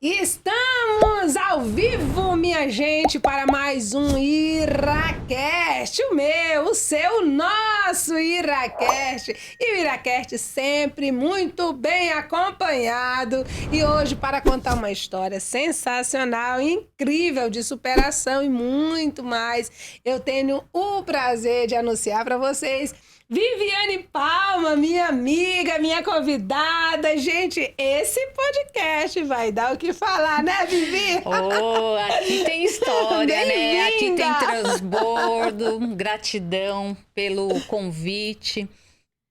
Estamos ao vivo, minha gente, para mais um IraCast, o meu, o seu, o nosso IraCast. E o IraCast sempre muito bem acompanhado. E hoje, para contar uma história sensacional, incrível, de superação e muito mais, eu tenho o prazer de anunciar para vocês Viviane Palma, minha amiga, minha convidada. Gente, esse podcast vai dar o que falar, né, Vivi? Oh, aqui tem história, né? Aqui tem transbordo, gratidão pelo convite.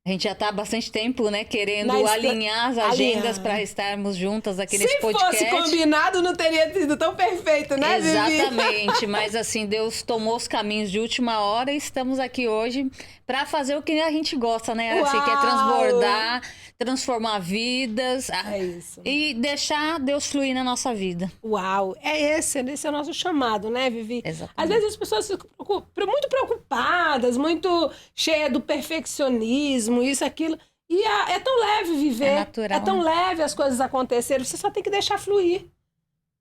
A gente já está há bastante tempo, né, querendo alinhar as agendas para estarmos juntas aqui nesse podcast. Se fosse combinado, não teria sido tão perfeito, né, Vivi? Exatamente, mas assim, Deus tomou os caminhos de última hora e estamos aqui hoje para fazer o que a gente gosta, né? Assim, que é transbordar, transformar vidas e deixar Deus fluir na nossa vida. Uau! Esse é o nosso chamado, né, Vivi? Exatamente. Às vezes as pessoas ficam muito preocupadas, muito cheias do perfeccionismo, isso, aquilo. E é tão leve viver. É natural. É tão leve as coisas acontecerem. Você só tem que deixar fluir.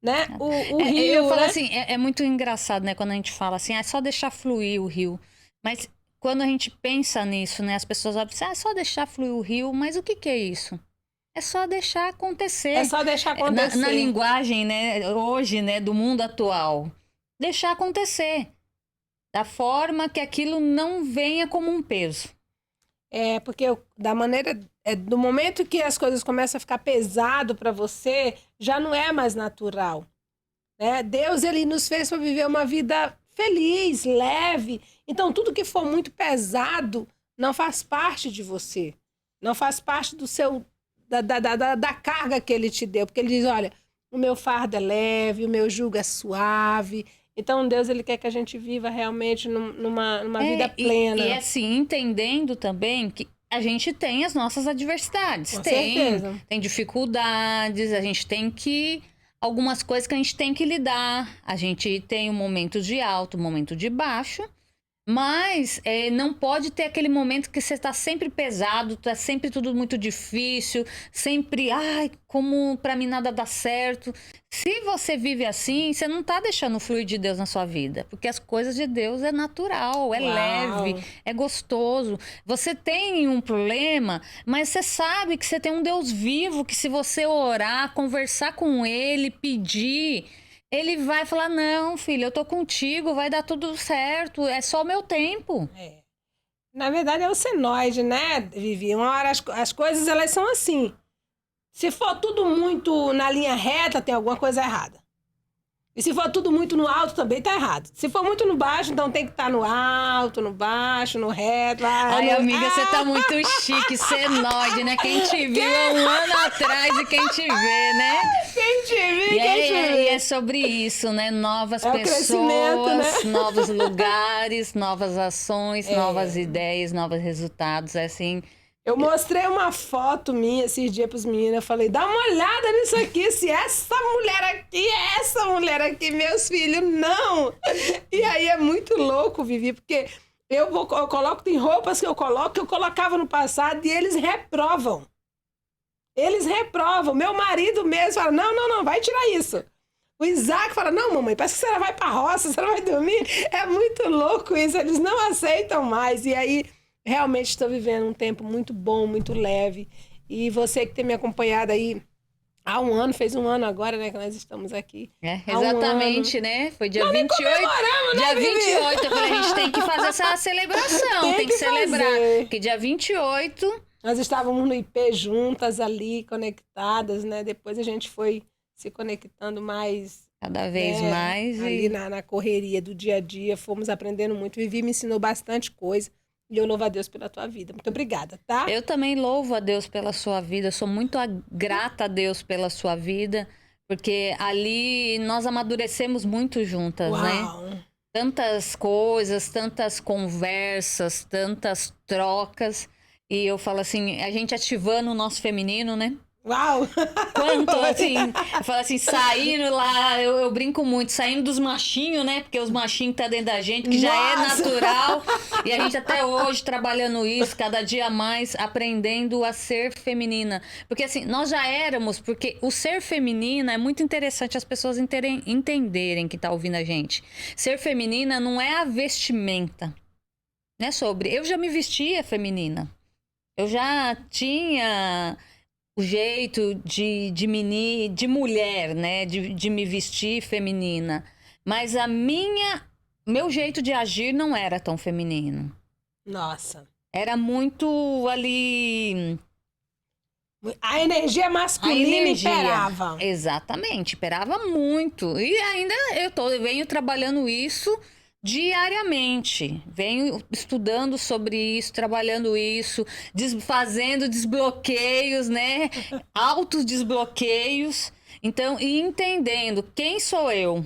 Né? O rio, eu falo né? assim, é muito engraçado, né? Quando a gente fala assim, é só deixar fluir o rio. Mas quando a gente pensa nisso, né? As pessoas olham assim, é só deixar fluir o rio. Mas o que é isso? É só deixar acontecer. É só deixar acontecer. Na linguagem, né? Hoje, né? Do mundo atual. Deixar acontecer. Da forma que aquilo não venha como um peso. Porque do momento que as coisas começam a ficar pesado para você, já não é mais natural, né? Deus, ele nos fez para viver uma vida feliz, leve. Então, tudo que for muito pesado não faz parte de você. Não faz parte do seu da carga que ele te deu, porque ele diz, olha, o meu fardo é leve, o meu jugo é suave. Então, Deus, ele quer que a gente viva realmente numa vida plena. E assim, entendendo também que a gente tem as nossas adversidades. Com certeza. Tem dificuldades, a gente tem que... Algumas coisas que a gente tem que lidar. A gente tem um momento de alto, um momento de baixo. Mas não pode ter aquele momento que você está sempre pesado, tá sempre tudo muito difícil, sempre, ai, como para mim nada dá certo. Se você vive assim, você não tá deixando o fluir de Deus na sua vida, porque as coisas de Deus é natural, é leve, é gostoso. Você tem um problema, mas você sabe que você tem um Deus vivo, que se você orar, conversar com ele, pedir... Ele vai falar, não, filho, eu tô contigo, vai dar tudo certo, é só o meu tempo. Na verdade, é o senoide, né, Vivi? Uma hora as coisas, elas são assim. Se for tudo muito na linha reta, tem alguma coisa errada. E se for tudo muito no alto, também tá errado. Se for muito no baixo, então tem que estar no alto, no baixo, no reto. Ai, amiga, você tá muito chique, senoide, né? Quem te viu há um ano atrás e quem te vê, né? Quem te viu, quem te vê. E é sobre isso, né? Novas né? pessoas, novos lugares, novas ações, novas ideias, novos resultados, é assim... Eu mostrei uma foto minha esses dias pros meninos, eu falei, dá uma olhada nisso aqui, se essa mulher aqui, meus filhos, não! E aí é muito louco, Vivi, porque eu coloco, tem roupas que eu colocava no passado e eles reprovam. Eles reprovam. Meu marido mesmo fala, não, vai tirar isso. O Isaac fala, não, mamãe, parece que você vai pra roça, você não vai dormir. É muito louco isso, eles não aceitam mais. E aí... Realmente estou vivendo um tempo muito bom, muito leve. E você que tem me acompanhado aí há um ano, fez um ano agora, né, que nós estamos aqui. Exatamente, né? Foi dia 28. Dia 28, eu falei, a gente tem que fazer essa celebração, tem que celebrar. Porque dia 28... Nós estávamos no IP juntas ali, conectadas, né? Depois a gente foi se conectando mais... Cada vez mais. Ali na correria do dia a dia, fomos aprendendo muito. Vivi me ensinou bastante coisa. E eu louvo a Deus pela tua vida. Muito obrigada, tá? Eu também louvo a Deus pela sua vida. Sou muito grata a Deus pela sua vida. Porque ali nós amadurecemos muito juntas, né? Tantas coisas, tantas conversas, tantas trocas. E eu falo assim, a gente ativando o nosso feminino, né? Uau! Quanto, assim, eu falo assim, saindo lá, eu brinco muito, saindo dos machinhos, né? Porque os machinhos que tá dentro da gente, que já é Nossa! natural. E a gente até hoje trabalhando isso, cada dia mais aprendendo a ser feminina. Porque assim, nós já éramos, porque o ser feminina é muito interessante as pessoas entenderem que tá ouvindo a gente. Ser feminina não é a vestimenta, né? Sobre, eu já me vestia feminina. Eu já tinha o jeito de mulher, né? De me vestir feminina. Mas meu jeito de agir não era tão feminino. Nossa. Era muito ali. A energia A masculina energia. imperava. Exatamente, imperava muito. E ainda eu venho trabalhando isso diariamente. Venho estudando sobre isso, trabalhando isso, fazendo desbloqueios, né? Altos desbloqueios. Então, e entendendo quem sou eu.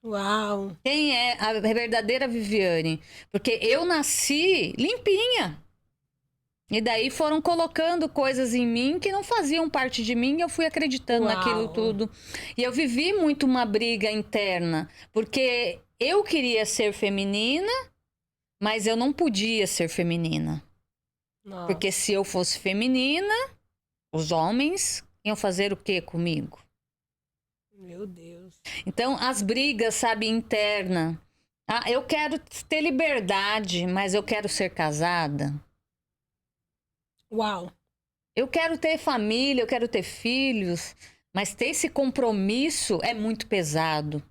Uau! Quem é a verdadeira Viviane? Porque eu nasci limpinha. E daí foram colocando coisas em mim que não faziam parte de mim e eu fui acreditando Uau. naquilo tudo. E eu vivi muito uma briga interna, porque eu queria ser feminina, mas eu não podia ser feminina. Nossa. Porque se eu fosse feminina, os homens iam fazer o quê comigo? Meu Deus. Então, as brigas, sabe, interna. Ah, eu quero ter liberdade, mas eu quero ser casada. Uau. Eu quero ter família, eu quero ter filhos, mas ter esse compromisso é muito pesado.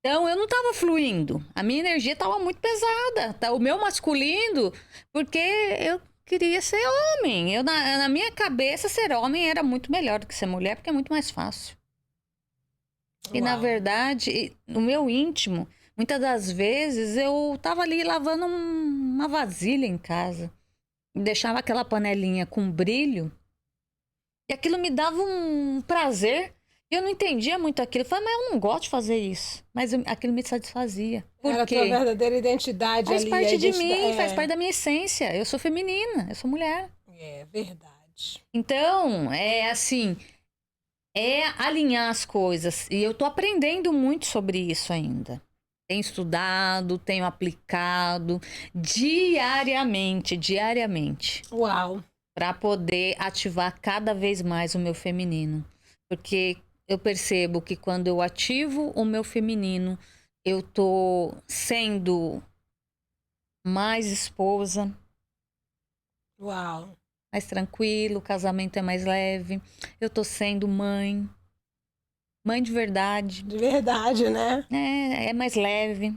Então, eu não estava fluindo. A minha energia estava muito pesada. O meu masculino, porque eu queria ser homem. Na minha cabeça, ser homem era muito melhor do que ser mulher, porque é muito mais fácil. E, na verdade, no meu íntimo, muitas das vezes, eu tava ali lavando uma vasilha em casa. Deixava aquela panelinha com brilho. E aquilo me dava um prazer. E eu não entendia muito aquilo. Eu falei, mas eu não gosto de fazer isso. Mas aquilo me satisfazia. Por Era a quê? tua verdadeira identidade Faz ali. parte de mim, faz parte da minha essência. Eu sou feminina, eu sou mulher. É verdade. Então, é assim... É alinhar as coisas. E eu tô aprendendo muito sobre isso ainda. Tenho estudado, tenho aplicado diariamente. Uau. Para poder ativar cada vez mais o meu feminino. Porque eu percebo que quando eu ativo o meu feminino, eu tô sendo mais esposa. Uau. Mais tranquilo, o casamento é mais leve. Eu tô sendo mãe. Mãe de verdade. De verdade, né? É mais leve.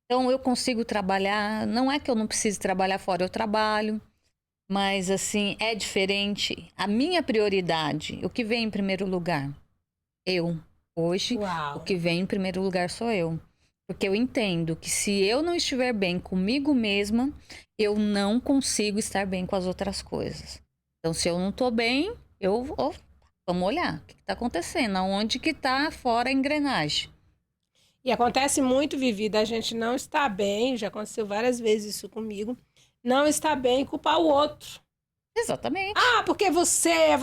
Então eu consigo trabalhar. Não é que eu não precise trabalhar fora, eu trabalho. Mas assim, é diferente. A minha prioridade, o que vem em primeiro lugar? Eu. Hoje, Uau. o que vem em primeiro lugar sou eu. Porque eu entendo que se eu não estiver bem comigo mesma, eu não consigo estar bem com as outras coisas. Então, se eu não tô bem, vamos olhar o que está acontecendo, aonde que tá fora a engrenagem. E acontece muito, Vivi, da gente não estar bem, já aconteceu várias vezes isso comigo, não estar bem e culpar o outro. Exatamente. Ah, porque você,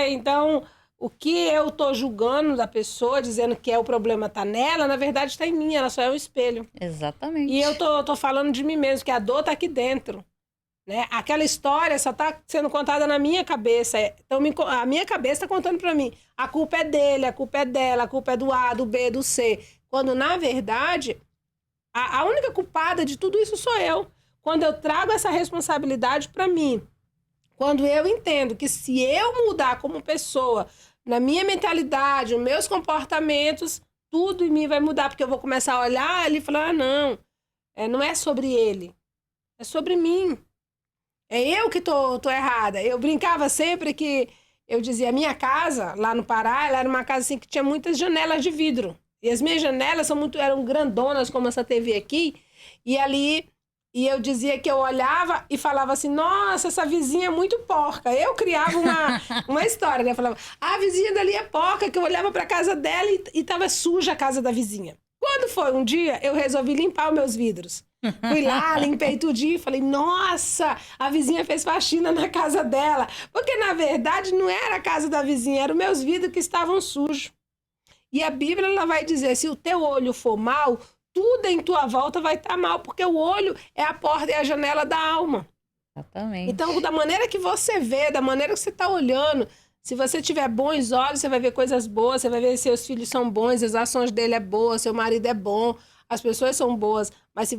então... O que eu tô julgando da pessoa, dizendo que o problema tá nela, na verdade tá em mim, ela só é um espelho. Exatamente. E eu tô falando de mim mesmo, que a dor tá aqui dentro, né? Aquela história só tá sendo contada na minha cabeça. Então a minha cabeça tá contando pra mim. A culpa é dele, a culpa é dela, a culpa é do A, do B, do C. Quando, na verdade, a única culpada de tudo isso sou eu. Quando eu trago essa responsabilidade pra mim, quando eu entendo que se eu mudar como pessoa, na minha mentalidade, os meus comportamentos, tudo em mim vai mudar, porque eu vou começar a olhar ali e falar, não é sobre ele, é sobre mim. É eu que tô errada. Eu brincava sempre que eu dizia, a minha casa, lá no Pará, ela era uma casa assim que tinha muitas janelas de vidro. E as minhas janelas eram grandonas, como essa TV aqui, e ali... E eu dizia que eu olhava e falava assim, nossa, essa vizinha é muito porca. Eu criava uma história, né? Eu falava, a vizinha dali é porca, que eu olhava pra casa dela e tava suja a casa da vizinha. Quando foi um dia, eu resolvi limpar os meus vidros. Fui lá, limpei tudinho, falei, nossa, a vizinha fez faxina na casa dela. Porque, na verdade, não era a casa da vizinha, eram meus vidros que estavam sujos. E a Bíblia, ela vai dizer, se o teu olho for mal, tudo em tua volta vai estar mal, porque o olho é a porta e a janela da alma. Exatamente. Então, da maneira que você vê, da maneira que você está olhando, se você tiver bons olhos, você vai ver coisas boas, você vai ver se seus filhos são bons, as ações dele é boa, seu marido é bom, as pessoas são boas. Mas se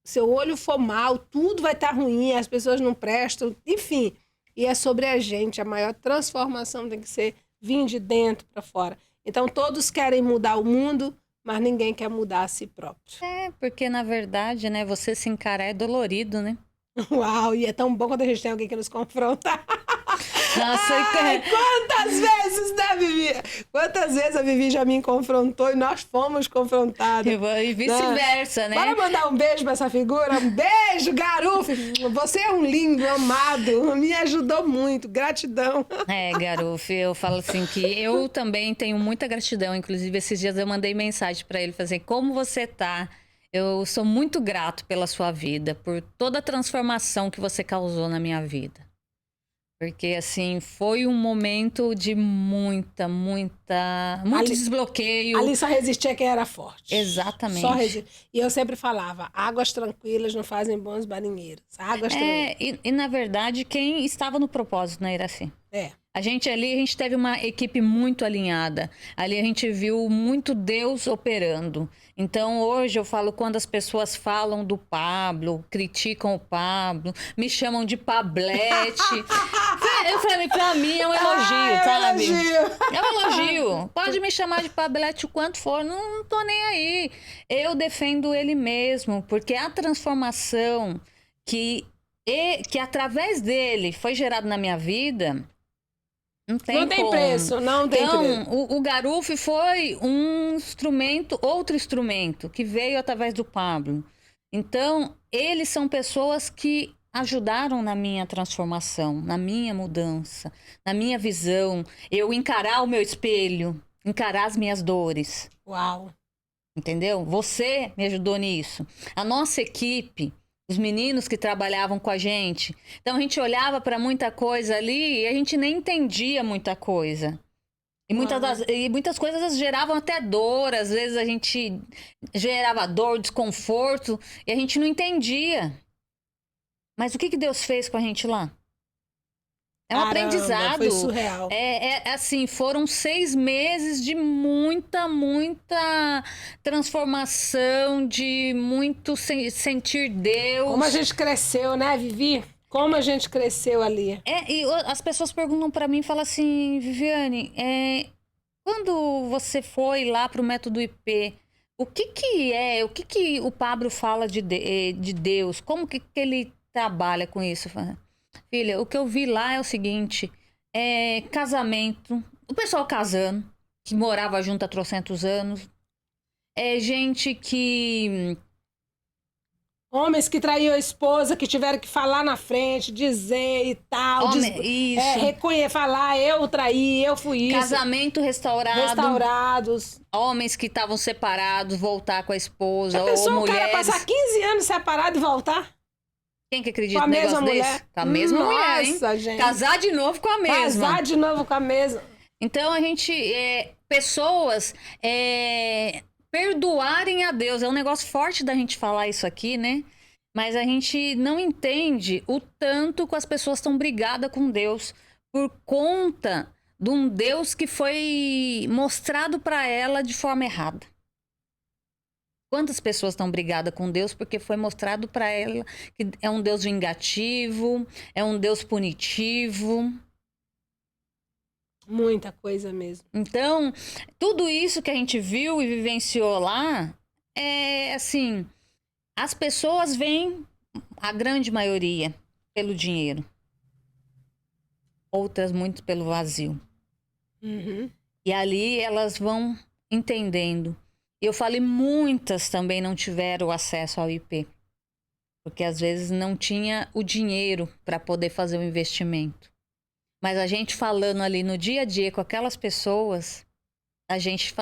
seu olho for mal, tudo vai estar ruim, as pessoas não prestam, enfim. E é sobre a gente, a maior transformação tem que ser vir de dentro para fora. Então, todos querem mudar o mundo, mas ninguém quer mudar a si próprio. É, porque na verdade, né, você se encarar é dolorido, né? Uau, e é tão bom quando a gente tem alguém que nos confronta. Nossa, Ai, quantas vezes, né, Vivi? Quantas vezes a Vivi já me confrontou e nós fomos confrontados. e vice-versa, né? Bora mandar um beijo pra essa figura? Um beijo, Garuf! Você é um lindo, amado. Me ajudou muito. Gratidão. É, Garuf, eu falo assim que eu também tenho muita gratidão. Inclusive, esses dias eu mandei mensagem pra ele, fazer como você tá? Eu sou muito grato pela sua vida, por toda a transformação que você causou na minha vida. Porque, assim, foi um momento de muito desbloqueio. Ali só resistia quem era forte. Exatamente. Só E eu sempre falava, águas tranquilas não fazem bons marinheiros. Águas tranquilas. E, na verdade, quem estava no propósito, né, Iraci? É. A gente teve uma equipe muito alinhada. Ali a gente viu muito Deus operando. Então, hoje eu falo, quando as pessoas falam do Pablo, criticam o Pablo, me chamam de Pablete. Eu falei, pra mim é um elogio, sabe? É um elogio. Pode me chamar de Pablete o quanto for, não tô nem aí. Eu defendo ele mesmo, porque a transformação que através dele foi gerada na minha vida... Não tem preço, não tem preço. Então, o Garuf foi um instrumento, outro instrumento, que veio através do Pablo. Então, eles são pessoas que ajudaram na minha transformação, na minha mudança, na minha visão. Eu encarar o meu espelho, encarar as minhas dores. Uau! Entendeu? Você me ajudou nisso. A nossa equipe... Os meninos que trabalhavam com a gente. Então, a gente olhava para muita coisa ali e a gente nem entendia muita coisa. E muitas coisas geravam até dor. Às vezes, a gente gerava dor, desconforto, e a gente não entendia. Mas o que Deus fez com a gente lá? É um aprendizado. Foi surreal. Assim, foram 6 meses de muita transformação, de muito sentir Deus. Como a gente cresceu, né, Vivi? Como a gente cresceu ali. E as pessoas perguntam pra mim, falam assim, Viviane, quando você foi lá pro método IP, o que o Pablo fala de Deus? Como que ele trabalha com isso? Filha, o que eu vi lá é o seguinte, casamento, o pessoal casando, que morava junto há 300 anos, gente que... Homens que traíam a esposa, que tiveram que falar na frente, dizer e tal. Isso. Falar, eu traí, eu fui isso. Casamento Restaurados. Homens que estavam separados, voltar com a esposa. Já pensou ou o cara mulheres... passar 15 anos separado e voltar? Quem que acredita com a no mesma negócio mulher? desse? Com a mesma mulher, hein? Nossa, gente. Casar de novo com a mesma. Casar de novo com a mesma. Então, a gente... pessoas... perdoarem a Deus. É um negócio forte da gente falar isso aqui, né? Mas a gente não entende o tanto que as pessoas estão brigadas com Deus por conta de um Deus que foi mostrado para ela de forma errada. Quantas pessoas estão brigadas com Deus porque foi mostrado para ela que é um Deus vingativo, é um Deus punitivo. Muita coisa mesmo. Então, tudo isso que a gente viu e vivenciou lá, assim, as pessoas vêm, a grande maioria, pelo dinheiro. Outras muito pelo vazio. Uhum. E ali elas vão entendendo. Eu falei, muitas também não tiveram acesso ao IP. Porque às vezes não tinha o dinheiro para poder fazer o investimento. Mas a gente falando ali no dia a dia com aquelas pessoas, a gente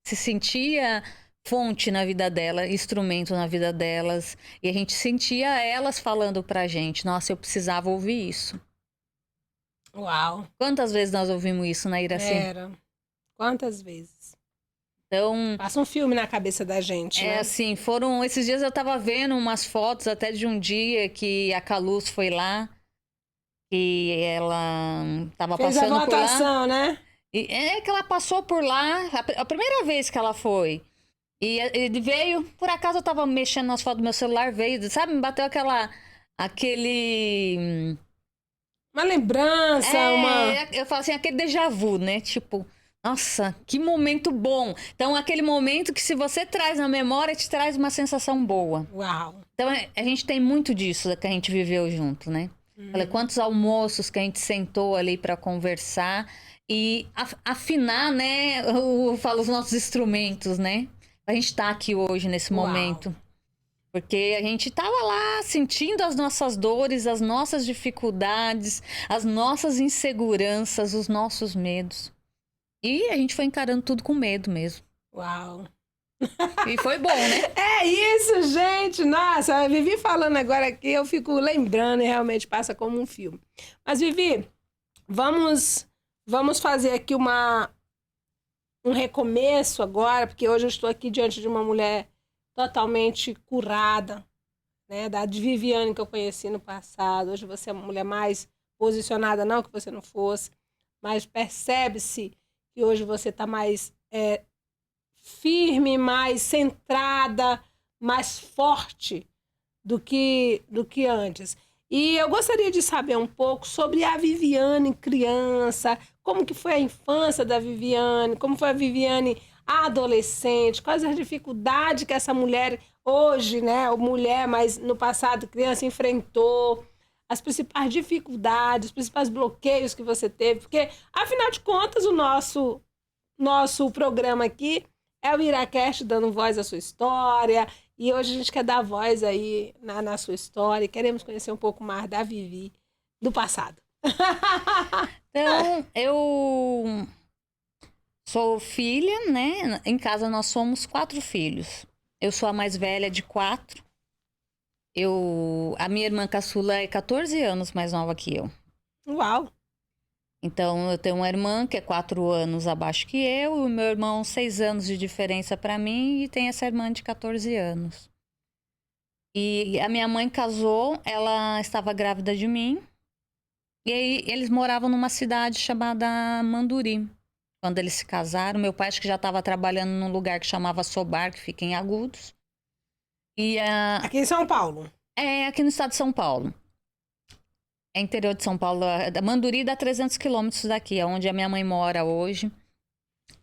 se sentia fonte na vida dela, instrumento na vida delas. E a gente sentia elas falando pra gente, nossa, eu precisava ouvir isso. Uau. Quantas vezes nós ouvimos isso na Iraci? Era. Quantas vezes? Então, Passa um filme na cabeça da gente, né? assim, esses dias eu tava vendo umas fotos até de um dia que a Caluz foi lá, que ela tava Fez a passando por lá. votação, né? E é que ela passou por lá, a primeira vez que ela foi. E ele veio, por acaso eu tava mexendo nas fotos do meu celular, veio, sabe, me bateu aquele... Uma lembrança, Eu falo assim, aquele déjà vu, né? Tipo, nossa, que momento bom. Então, aquele momento que se você traz na memória, te traz uma sensação boa. Uau. Então, a gente tem muito disso que a gente viveu junto, né? Olha, quantos almoços que a gente sentou ali para conversar e afinar, né? Eu falo os nossos instrumentos, né? A gente tá aqui hoje nesse Uau. momento. Porque a gente tava lá sentindo as nossas dores, as nossas dificuldades, as nossas inseguranças, os nossos medos. E a gente foi encarando tudo com medo mesmo. Uau. E foi bom, né? É isso, gente! Nossa, a Vivi falando agora aqui, eu fico lembrando e realmente passa como um filme. Mas, Vivi, vamos fazer aqui um recomeço agora, porque hoje eu estou aqui diante de uma mulher totalmente curada, né? Da Viviane que eu conheci no passado. Hoje você é uma mulher mais posicionada, não que você não fosse, mas percebe-se que hoje você está mais firme, mais centrada, mais forte do que antes. E eu gostaria de saber um pouco sobre a Viviane criança, como que foi a infância da Viviane, como foi a Viviane adolescente, quais as dificuldades que essa mulher hoje, né, ou mulher, mas no passado criança, enfrentou, as principais dificuldades, os principais bloqueios que você teve, porque, afinal de contas, o nosso programa aqui é o Iracast dando voz à sua história, e hoje a gente quer dar voz aí na sua história, e queremos conhecer um pouco mais da Vivi do passado. Então, eu sou filha, né? Em casa nós somos 4 filhos. Eu sou a mais velha de 4. A minha irmã caçula é 14 anos mais nova que eu. Uau! Então, eu tenho uma irmã que é 4 anos abaixo que eu, e o meu irmão 6 anos de diferença para mim, e tem essa irmã de 14 anos. E a minha mãe casou, ela estava grávida de mim, e aí eles moravam numa cidade chamada Manduri. Quando eles se casaram, meu pai acho que já estava trabalhando num lugar que chamava Sobar, que fica em Agudos. Aqui em São Paulo. É, aqui no estado de São Paulo. É interior de São Paulo. Manduri dá 300 quilômetros daqui, é onde a minha mãe mora hoje.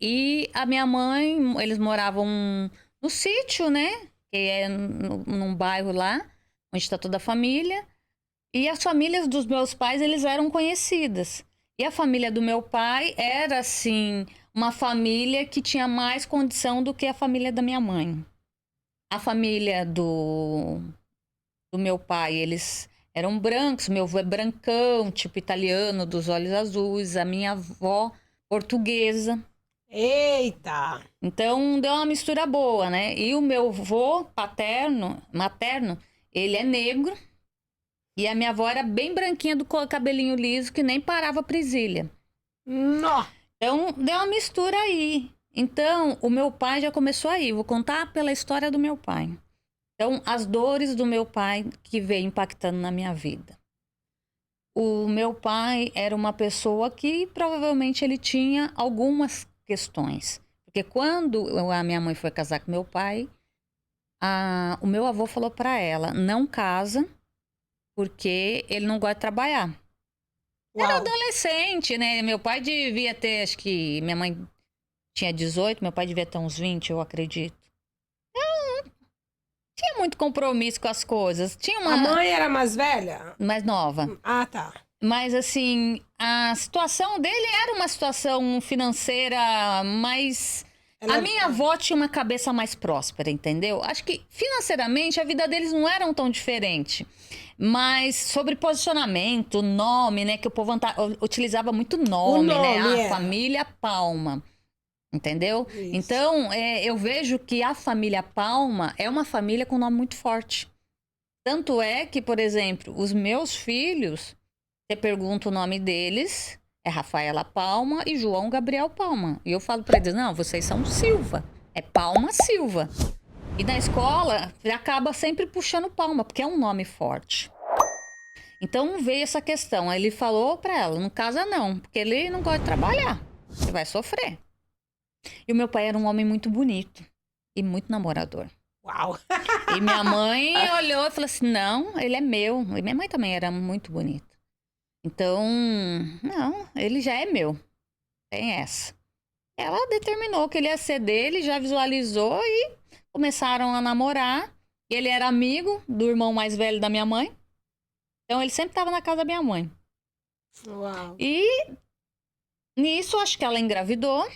E a minha mãe, eles moravam no sítio, né? Que é num bairro lá, onde está toda a família. E as famílias dos meus pais, eles eram conhecidas. E a família do meu pai era, assim, uma família que tinha mais condição do que a família da minha mãe. A família do meu pai, eles eram brancos, meu avô é brancão, tipo italiano, dos olhos azuis, a minha avó portuguesa. Eita! Então, deu uma mistura boa, né? E o meu avô materno, ele é negro, e a minha avó era bem branquinha, do cabelinho liso, que nem parava a presilha. Nó! Então, deu uma mistura aí. Então, o meu pai já começou aí. Vou contar pela história do meu pai. Então, as dores do meu pai que veio impactando na minha vida. O meu pai era uma pessoa que provavelmente ele tinha algumas questões. Porque quando a minha mãe foi casar com meu pai, o meu avô falou para ela, não casa, porque ele não gosta de trabalhar. Uau. Era adolescente, né? Meu pai devia ter, acho que minha mãe tinha 18, meu pai devia ter uns 20, eu acredito. Não tinha muito compromisso com as coisas. Tinha uma... A mãe era mais velha? Mais nova. Ah, tá. Mas, assim, a situação dele era uma situação financeira mais... A minha avó tinha uma cabeça mais próspera, entendeu? Acho que, financeiramente, a vida deles não era tão diferente. Mas sobre posicionamento, nome, né? Que o povo utilizava muito nome, né? É. Família Palma. Entendeu? Isso. Então, eu vejo que a família Palma é uma família com nome muito forte. Tanto é que, por exemplo, os meus filhos, você pergunta o nome deles, é Rafaela Palma e João Gabriel Palma. E eu falo para eles, não, vocês são Silva, é Palma Silva. E na escola, acaba sempre puxando Palma, porque é um nome forte. Então veio essa questão, aí ele falou para ela, não casa não, porque ele não gosta de trabalhar, você vai sofrer. E o meu pai era um homem muito bonito e muito namorador. Uau! E minha mãe olhou e falou assim, não, ele é meu. E minha mãe também era muito bonita. Então, não, ele já é meu. Tem essa. Ela determinou que ele ia ser dele, já visualizou e começaram a namorar. E ele era amigo do irmão mais velho da minha mãe. Então, ele sempre estava na casa da minha mãe. Uau! E nisso, acho que ela engravidou.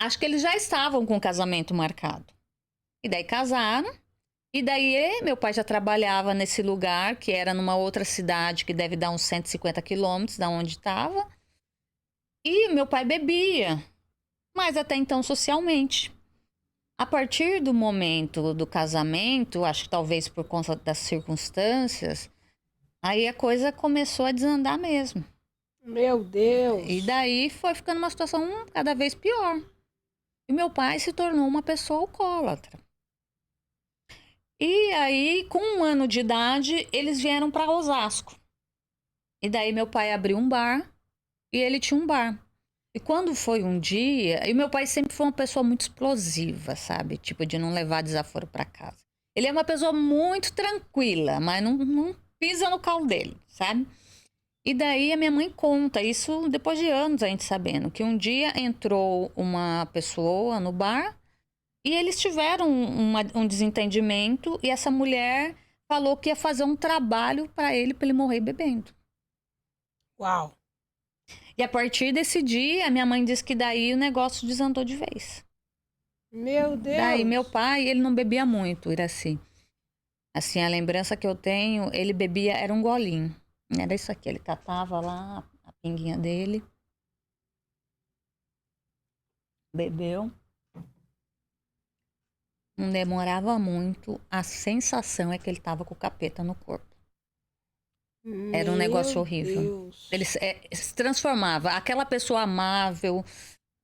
Acho que eles já estavam com o casamento marcado. E daí casaram. E daí meu pai já trabalhava nesse lugar, que era numa outra cidade, que deve dar uns 150 quilômetros da onde estava. E meu pai bebia, mas até então socialmente. A partir do momento do casamento, acho que talvez por conta das circunstâncias, aí a coisa começou a desandar mesmo. Meu Deus! E daí foi ficando uma situação cada vez pior. E meu pai se tornou uma pessoa alcoólatra. E aí, com 1 ano de idade, eles vieram para Osasco. E daí meu pai abriu um bar e ele tinha um bar. E quando foi um dia, e meu pai sempre foi uma pessoa muito explosiva, sabe? Tipo, de não levar desaforo para casa. Ele é uma pessoa muito tranquila, mas não pisa no calo dele, sabe? E daí a minha mãe conta, isso depois de anos a gente sabendo, que um dia entrou uma pessoa no bar e eles tiveram um desentendimento e essa mulher falou que ia fazer um trabalho para ele morrer bebendo. Uau! E a partir desse dia, a minha mãe disse que daí o negócio desandou de vez. Meu Deus! Daí meu pai, ele não bebia muito, Iraci. Assim, a lembrança que eu tenho, ele bebia, era um golinho. Era isso aqui, ele catava lá a pinguinha dele. Bebeu. Não demorava muito. A sensação é que ele tava com o capeta no corpo. Era um negócio horrível. Deus. Ele se transformava. Aquela pessoa amável,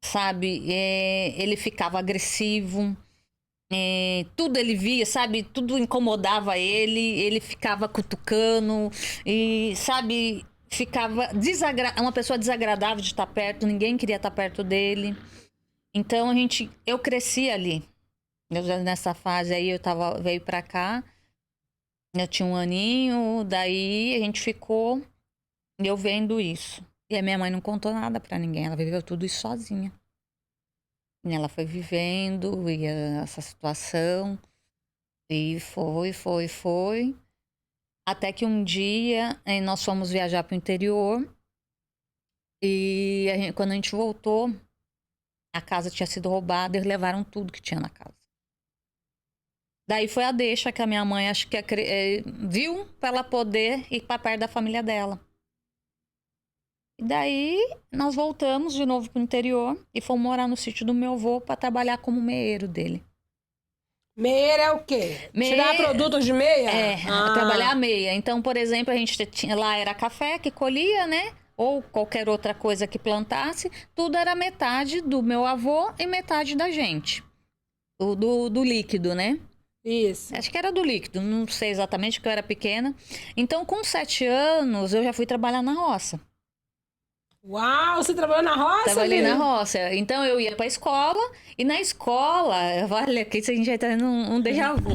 sabe? Ele ficava agressivo. Tudo ele via, sabe? Tudo incomodava ele. Ele ficava cutucando. E, sabe? Ficava uma pessoa desagradável de estar perto. Ninguém queria estar perto dele. Então, eu cresci ali. Nessa fase aí, veio pra cá. Eu tinha 1 aninho, daí a gente ficou, eu vendo isso. E a minha mãe não contou nada pra ninguém, ela viveu tudo isso sozinha. E ela foi vivendo essa situação, e foi. Até que um dia nós fomos viajar pro interior, e quando a gente voltou, a casa tinha sido roubada, eles levaram tudo que tinha na casa. Daí foi a deixa que a minha mãe, acho que viu para ela poder ir para perto da família dela. E daí nós voltamos de novo pro interior e fomos morar no sítio do meu avô para trabalhar como meeiro dele. Meia é o quê? Tirar produtos de meia? Trabalhar a meia. Então, por exemplo, a gente tinha lá era café que colhia, né? Ou qualquer outra coisa que plantasse. Tudo era metade do meu avô e metade da gente. Do líquido, né? Isso. Acho que era do líquido, não sei exatamente, porque eu era pequena. Então, com 7 anos, eu já fui trabalhar na roça. Uau, você trabalhou na roça? Trabalhei na roça. Então, eu ia pra escola, e na escola, olha, aqui a gente já tá tendo um déjà vu.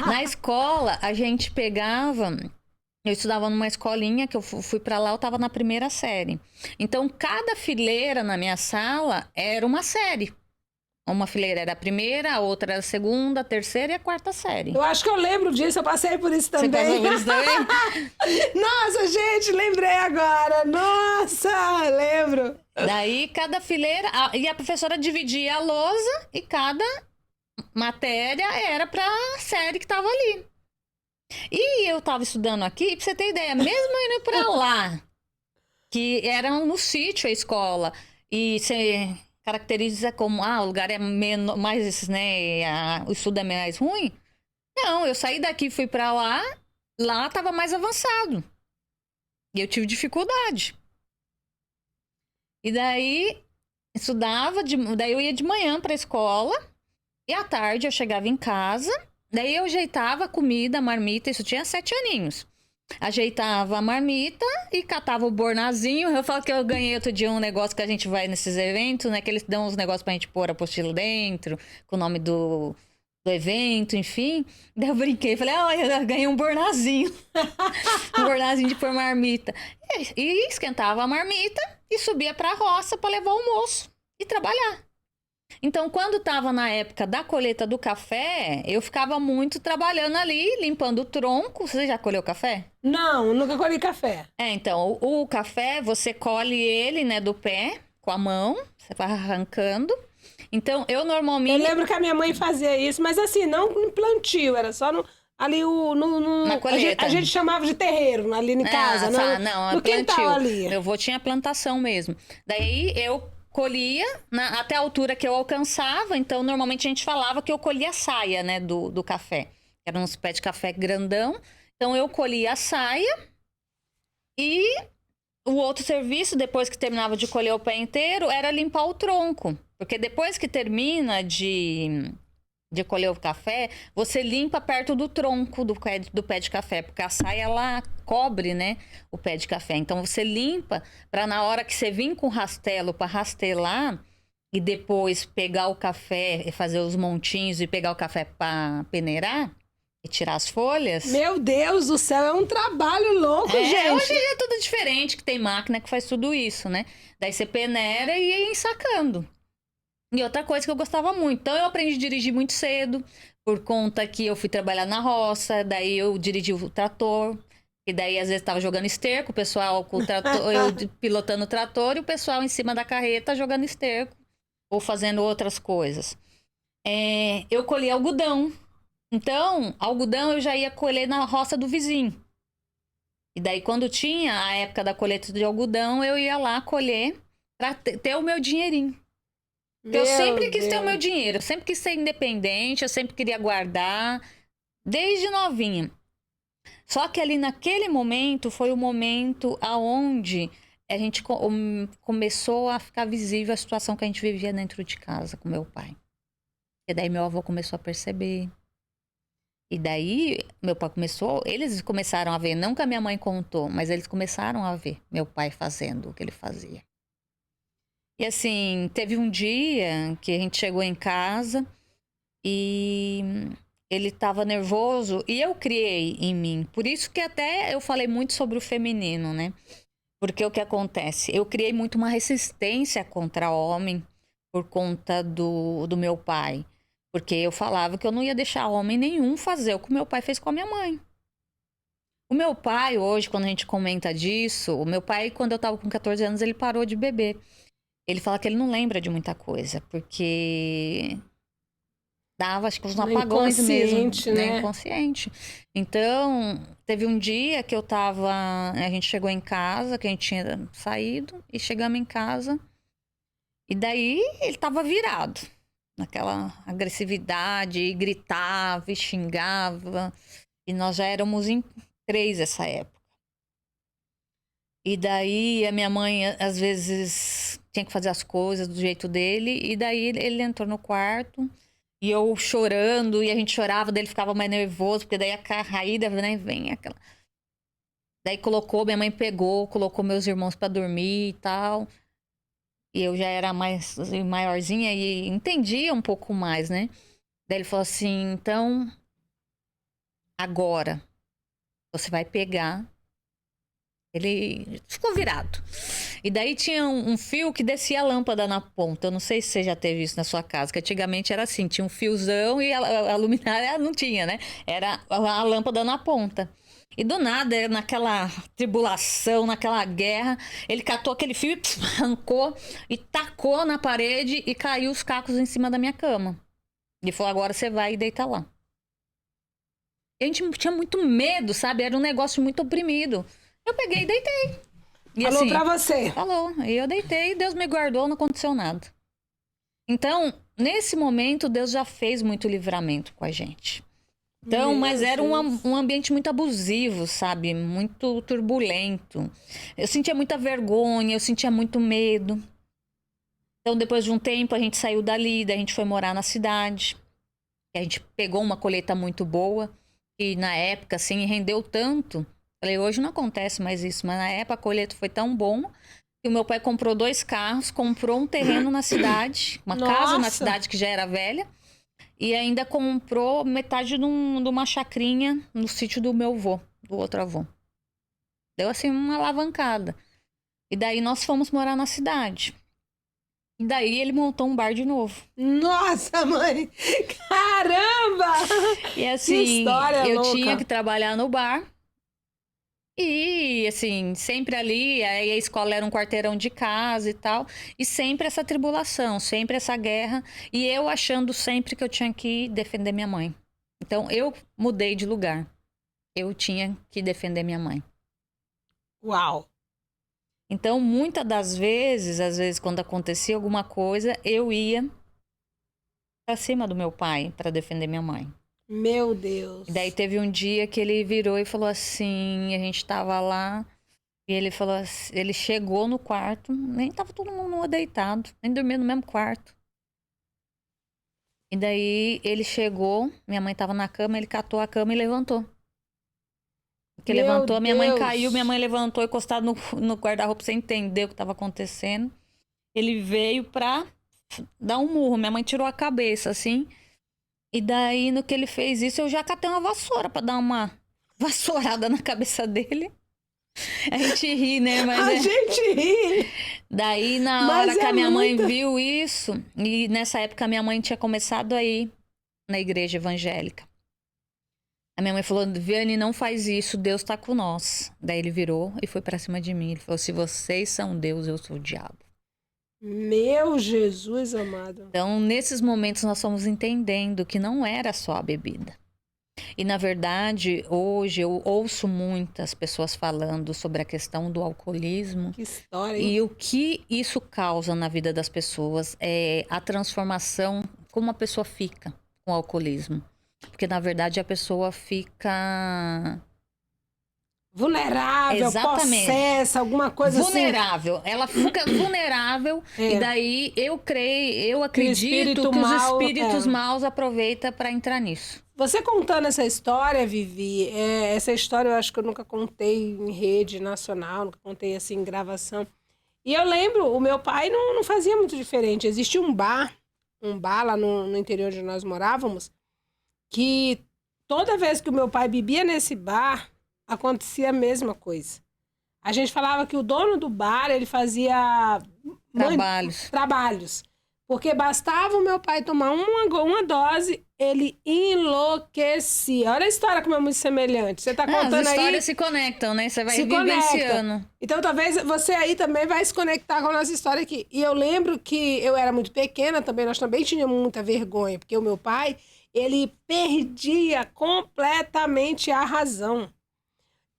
Na escola, a gente pegava... Eu estudava numa escolinha, que eu fui pra lá, eu tava na 1ª série. Então, cada fileira na minha sala era uma série. Uma fileira era a 1ª, a outra era a 2ª, a 3ª e a 4ª série. Eu acho que eu lembro disso, eu passei por isso também. Você passou por isso também? Nossa, gente, lembrei agora. Nossa, lembro. Daí, cada fileira... E a professora dividia a lousa e cada matéria era pra série que tava ali. E eu tava estudando aqui, pra você ter ideia, mesmo indo pra lá, que era no sítio a escola, e você... caracteriza como, o lugar é mais, né, o estudo é mais ruim. Não, eu saí daqui, fui pra lá tava mais avançado. E eu tive dificuldade. E daí, estudava, daí eu ia de manhã pra escola, e à tarde eu chegava em casa, daí eu ajeitava a comida, a marmita, isso tinha 7 aninhos. Ajeitava a marmita e catava o bornazinho. Eu falo que eu ganhei outro dia um negócio que a gente vai nesses eventos, né? Que eles dão uns negócios pra gente pôr apostila dentro, com o nome do evento, enfim. Daí eu brinquei, falei, eu ganhei um bornazinho. Um bornazinho de pôr marmita. E esquentava a marmita e subia pra roça pra levar o almoço e trabalhar. Então, quando tava na época da colheita do café, eu ficava muito trabalhando ali, limpando o tronco. Você já colheu café? Não, nunca colhi café. Então, o café, você colhe ele, né, do pé, com a mão, você vai arrancando. Então, eu normalmente... Eu lembro que a minha mãe fazia isso, mas assim, não no plantio, era só ali na colheita. A gente chamava de terreiro, ali em casa, no quintal ali. Meu avô tinha plantação mesmo. Daí, eu colhia até a altura que eu alcançava, então normalmente a gente falava que eu colhia a saia, né, do café. Eram uns pés de café grandão, então eu colhia a saia e o outro serviço, depois que terminava de colher o pé inteiro, era limpar o tronco. Porque depois que termina de colher o café, você limpa perto do tronco do pé de café, porque a saia, ela cobre, né, o pé de café. Então, você limpa para na hora que você vir com o rastelo para rastelar e depois pegar o café e fazer os montinhos e pegar o café para peneirar e tirar as folhas. Meu Deus do céu, é um trabalho louco, gente. Hoje é tudo diferente, que tem máquina que faz tudo isso, né? Daí você peneira e ia ensacando. E outra coisa que eu gostava muito. Então, eu aprendi a dirigir muito cedo, por conta que eu fui trabalhar na roça, daí eu dirigi o trator, e daí às vezes tava jogando esterco, o pessoal com o trator, eu pilotando o trator e o pessoal em cima da carreta jogando esterco, ou fazendo outras coisas. Eu colhi algodão. Então, algodão eu já ia colher na roça do vizinho. E daí, quando tinha a época da colheita de algodão, eu ia lá colher pra ter o meu dinheirinho. Eu sempre quis ter o meu dinheiro, eu sempre quis ser independente, eu sempre queria guardar, desde novinha. Só que ali naquele momento, foi o momento aonde a gente começou a ficar visível a situação que a gente vivia dentro de casa com meu pai. E daí meu avô começou a perceber. E daí meu pai eles começaram a ver, não que a minha mãe contou, mas eles começaram a ver meu pai fazendo o que ele fazia. E assim, teve um dia que a gente chegou em casa e ele tava nervoso e eu criei em mim. Por isso que até eu falei muito sobre o feminino, né? Porque o que acontece? Eu criei muito uma resistência contra homem por conta do meu pai. Porque eu falava que eu não ia deixar homem nenhum fazer o que o meu pai fez com a minha mãe. O meu pai, hoje, quando a gente comenta disso, o meu pai, quando eu tava com 14 anos, ele parou de beber. Ele fala que ele não lembra de muita coisa, porque dava, acho que uns apagões mesmo, né? Inconsciente. Então, teve um dia que a gente chegou em casa, que a gente tinha saído, e chegamos em casa, e daí ele tava virado, naquela agressividade, e gritava, e xingava, e nós já éramos em 3 essa época. E daí a minha mãe, às vezes, tinha que fazer as coisas do jeito dele. E daí ele entrou no quarto. E eu chorando. E a gente chorava. Daí ele ficava mais nervoso. Porque daí a caída, né? Vem aquela... Daí minha mãe colocou meus irmãos pra dormir e tal. E eu já era mais maiorzinha e entendia um pouco mais, né? Daí ele falou assim, então... Agora, você vai pegar... Ele ficou virado. E daí tinha um fio que descia a lâmpada na ponta. Eu não sei se você já teve isso na sua casa, que antigamente era assim, tinha um fiozão e a luminária não tinha, né? Era a lâmpada na ponta. E do nada, naquela tribulação, naquela guerra, ele catou aquele fio, arrancou e tacou na parede e caiu os cacos em cima da minha cama. E falou, agora você vai e deita lá. E a gente tinha muito medo, sabe? Era um negócio muito oprimido. Eu peguei e deitei. E falou assim, pra você. Falou. E eu deitei, Deus me guardou, não aconteceu nada. Então, nesse momento, Deus já fez muito livramento com a gente. Então, mas era um ambiente muito abusivo, sabe? Muito turbulento. Eu sentia muita vergonha, eu sentia muito medo. Então, depois de um tempo, a gente saiu dali, daí a gente foi morar na cidade. A gente pegou uma colheita muito boa. E na época, assim, rendeu tanto. Falei, hoje não acontece mais isso, mas na época a colheita foi tão bom que o meu pai comprou 2 carros, comprou um terreno na cidade, uma casa na cidade que já era velha, e ainda comprou metade de uma chacrinha no sítio do meu avô, do outro avô. Deu assim uma alavancada. E daí nós fomos morar na cidade. E daí ele montou um bar de novo. Nossa, mãe! Caramba! E assim, que história eu louca. tinha que trabalhar no bar. E, assim, sempre ali, aí a escola era um quarteirão de casa e tal. E sempre essa tribulação, sempre essa guerra. E eu achando sempre que eu tinha que defender minha mãe. Então, eu mudei de lugar. Eu tinha que defender minha mãe. Uau! Então, muitas das vezes, às vezes, quando acontecia alguma coisa, eu ia pra cima do meu pai para defender minha mãe. Meu Deus. E daí teve um dia que ele virou e falou assim, a gente tava lá, e ele falou assim, ele chegou no quarto, nem tava todo mundo deitado, nem dormia no mesmo quarto. E daí ele chegou, minha mãe tava na cama, ele catou a cama e levantou. Porque Meu levantou, minha mãe Deus. caiu, minha mãe levantou, encostado no guarda-roupa sem entender o que tava acontecendo. Ele veio pra dar um murro, minha mãe tirou a cabeça, assim. E daí, no que ele fez isso, eu já catei uma vassoura pra dar uma vassourada na cabeça dele. A gente ri, né? Mas A gente ri! daí, na Mas hora que é a minha mãe muita- viu isso, e nessa época a minha mãe tinha começado a ir na igreja evangélica. A minha mãe falou, Viane, não faz isso, Deus tá com nós. Daí ele virou e foi pra cima de mim. Ele falou, se vocês são Deus, eu sou o diabo. Meu Jesus amado. Então, nesses momentos, nós fomos entendendo que não era só a bebida. E, na verdade, hoje eu ouço muitas pessoas falando sobre a questão do alcoolismo. Que história, hein? E o que isso causa na vida das pessoas é a transformação, como a pessoa fica com o alcoolismo. Porque, na verdade, a pessoa fica... Vulnerável, Exatamente. possessa, alguma coisa vulnerável. Ela fica vulnerável É. e daí eu acredito espírito que os mal, espíritos é. maus aproveitam para entrar nisso. Você contando essa história, Vivi, essa história eu acho que eu nunca contei em rede nacional, nunca contei assim em gravação. E eu lembro, o meu pai não fazia muito diferente. Existia um bar lá no interior onde nós morávamos, que toda vez que o meu pai bebia nesse bar, acontecia a mesma coisa. A gente falava que o dono do bar, ele fazia trabalhos. Porque bastava o meu pai tomar uma dose, ele enlouquecia. Olha a história como é muito semelhante. Você tá contando aí... As histórias se conectam, né? Você vai se vivenciando. conecta. Então, talvez você aí também vai se conectar com a nossa história aqui. E eu lembro que eu era muito pequena também, nós também tínhamos muita vergonha, porque o meu pai, ele perdia completamente a razão.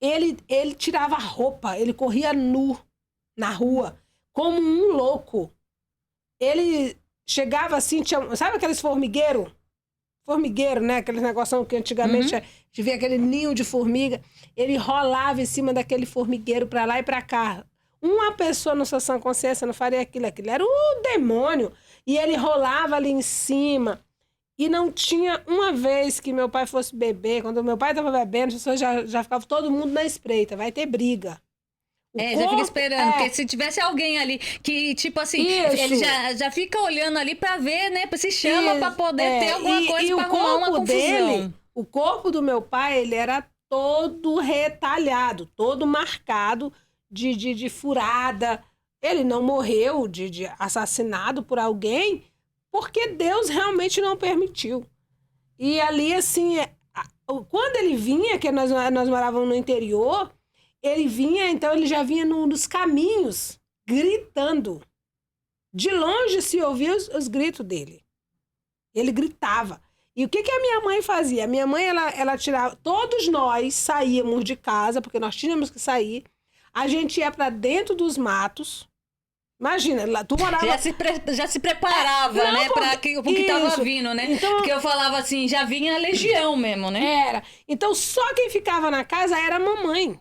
Ele tirava a roupa, ele corria nu na rua, como um louco. Ele chegava assim, sabe aqueles formigueiros? Formigueiro, né? Aqueles negócios que antigamente a gente via aquele ninho de formiga. Ele rolava em cima daquele formigueiro pra lá e pra cá. Uma pessoa no sua sã consciência não faria aquilo. Aquilo era o demônio. E ele rolava ali em cima. E não tinha uma vez que meu pai fosse beber. Quando meu pai estava bebendo, as pessoas já ficavam todo mundo na espreita. Vai ter briga. Já fica esperando. Porque se tivesse alguém ali que, tipo assim, Isso. ele já fica olhando ali pra ver, né? Se chama pra poder ter alguma coisa pra arrumar uma confusão. O corpo do meu pai, ele era todo retalhado, todo marcado de furada. Ele não morreu de assassinado por alguém, porque Deus realmente não permitiu. E ali, assim, quando ele vinha, que nós morávamos no interior, ele vinha, então ele já vinha nos caminhos, gritando. De longe se ouvia os gritos dele. Ele gritava. E o que a minha mãe fazia? A minha mãe, ela tirava... Todos nós saíamos de casa, porque nós tínhamos que sair. A gente ia para dentro dos matos, Imagina, lá, tu morava... Já se preparava, Não, né? Para o que tava isso. vindo, né? Então, porque eu falava assim, já vinha a legião mesmo, né? Era. Então, só quem ficava na casa era a mamãe.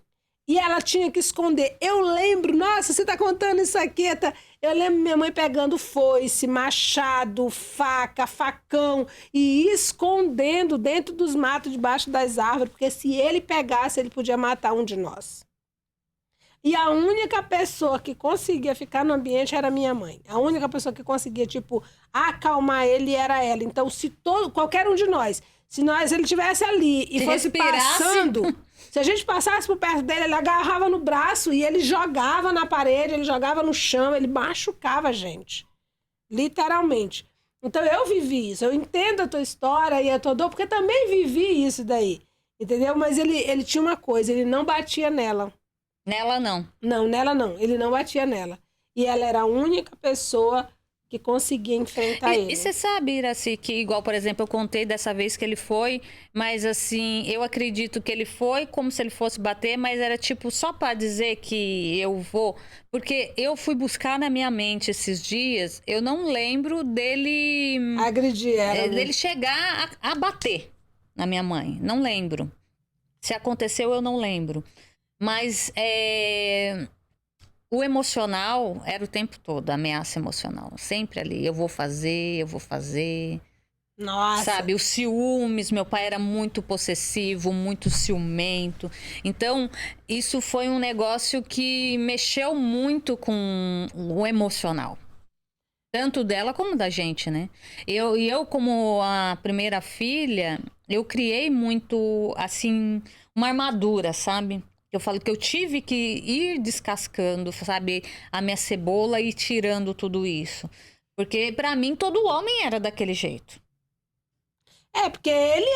E ela tinha que esconder. Eu lembro, nossa, você tá contando isso aqui, tá? Eu lembro minha mãe pegando foice, machado, faca, facão e escondendo dentro dos matos, debaixo das árvores, porque se ele pegasse, ele podia matar um de nós. E a única pessoa que conseguia ficar no ambiente era minha mãe. A única pessoa que conseguia, tipo, acalmar ele era ela. Então, se qualquer um de nós, ele estivesse ali e fosse passando, se a gente passasse por perto dele, ele agarrava no braço e ele jogava na parede, ele jogava no chão, ele machucava a gente. Literalmente. Então, eu vivi isso. Eu entendo a tua história e a tua dor, porque também vivi isso daí. Entendeu? Mas ele tinha uma coisa, ele não batia nela. Nela não. Não, nela não. Ele não batia nela. E ela era a única pessoa que conseguia enfrentar ele. E você sabe, Iraci, que igual, por exemplo, eu contei dessa vez que ele foi, mas assim, eu acredito que ele foi como se ele fosse bater, mas era tipo só para dizer que eu vou. Porque eu fui buscar na minha mente esses dias, eu não lembro dele... Agredir ela. Dele chegar a bater na minha mãe. Não lembro. Se aconteceu, eu não lembro. Mas o emocional era o tempo todo, a ameaça emocional. Sempre ali, eu vou fazer. Nossa. Sabe, os ciúmes, meu pai era muito possessivo, muito ciumento. Então, isso foi um negócio que mexeu muito com o emocional. Tanto dela como da gente, né? Eu, como a primeira filha, eu criei muito, assim, uma armadura, sabe? Eu falo que eu tive que ir descascando, sabe, a minha cebola e tirando tudo isso. Porque pra mim todo homem era daquele jeito. Porque ele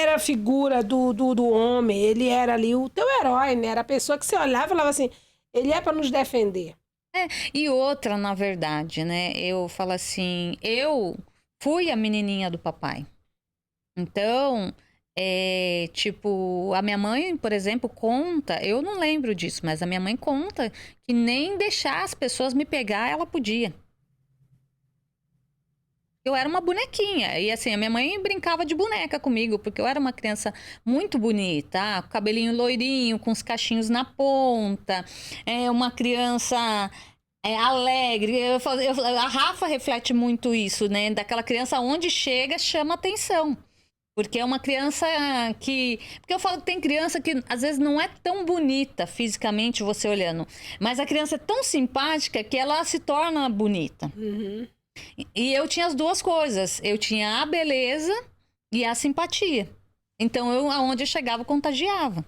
era a figura do homem, ele era ali o teu herói, né? Era a pessoa que você olhava e falava assim, ele é pra nos defender. E outra, na verdade, né? Eu falo assim, eu fui a menininha do papai. Então... tipo, a minha mãe, por exemplo, conta, eu não lembro disso, mas a minha mãe conta que nem deixar as pessoas me pegar, ela podia. Eu era uma bonequinha, e assim, a minha mãe brincava de boneca comigo, porque eu era uma criança muito bonita, com cabelinho loirinho, com os cachinhos na ponta, uma criança... alegre, a Rafa reflete muito isso, né? Daquela criança onde chega, chama atenção. Porque é uma criança que... Porque eu falo que tem criança que às vezes não é tão bonita fisicamente você olhando. Mas a criança é tão simpática que ela se torna bonita. Uhum. E eu tinha as duas coisas. Eu tinha a beleza e a simpatia. Então, aonde eu chegava, eu contagiava.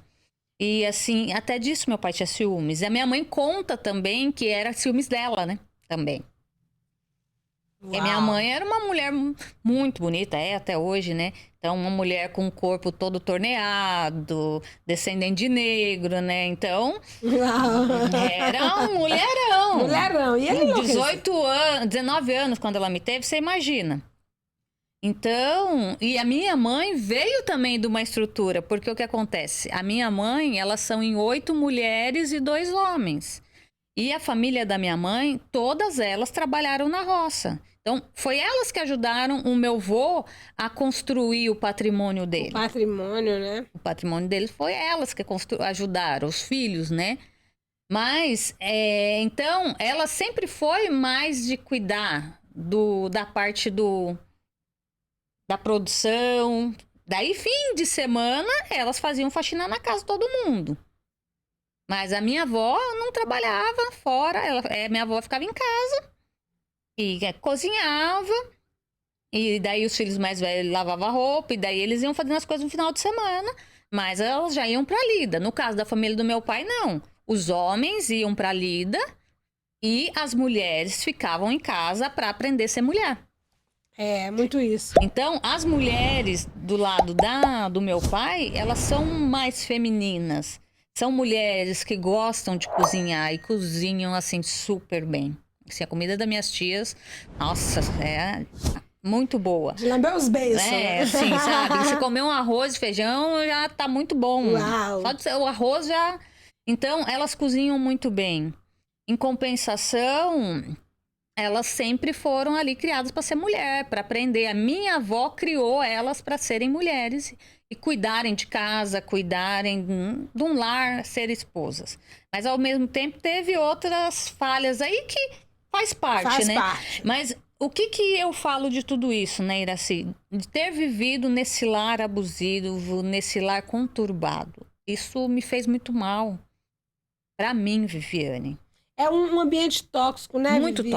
E assim, até disso meu pai tinha ciúmes. E a minha mãe conta também que era ciúmes dela, né? Também. E minha mãe era uma mulher muito bonita, até hoje, né? Então, uma mulher com o corpo todo torneado, descendente de negro, né? Então, era um mulherão. Mulherão. E ele 19 anos, quando ela me teve, você imagina. Então, e a minha mãe veio também de uma estrutura, porque o que acontece? A minha mãe, elas são em 8 mulheres e 2 homens. E a família da minha mãe, todas elas trabalharam na roça. Então, foi elas que ajudaram o meu avô a construir o patrimônio dele. O patrimônio, né? O patrimônio dele foi elas que ajudaram, os filhos, né? Mas, então, ela sempre foi mais de cuidar da parte da produção. Daí, fim de semana, elas faziam faxina na casa de todo mundo. Mas a minha avó não trabalhava fora, minha avó ficava em casa e cozinhava. E daí os filhos mais velhos lavavam roupa, e daí eles iam fazendo as coisas no final de semana. Mas elas já iam pra lida. No caso da família do meu pai, não. Os homens iam pra lida e as mulheres ficavam em casa pra aprender a ser mulher. É, muito isso. Então, as mulheres do lado do meu pai, elas são mais femininas. São mulheres que gostam de cozinhar e cozinham, assim, super bem. Assim, a comida das minhas tias, nossa, é muito boa. De lamber os beijos. Assim, sabe? Se comer um arroz e feijão, já tá muito bom. Uau. Só o arroz já... Então, elas cozinham muito bem. Em compensação, elas sempre foram ali criadas para ser mulher, para aprender. A minha avó criou elas para serem mulheres e cuidarem de casa, cuidarem de um lar, ser esposas. Mas ao mesmo tempo teve outras falhas aí que faz parte, né? Mas o que eu falo de tudo isso, né, Iraci? De ter vivido nesse lar abusivo, nesse lar conturbado. Isso me fez muito mal. Para mim, Viviane. É um ambiente tóxico, né, Muito Vivi?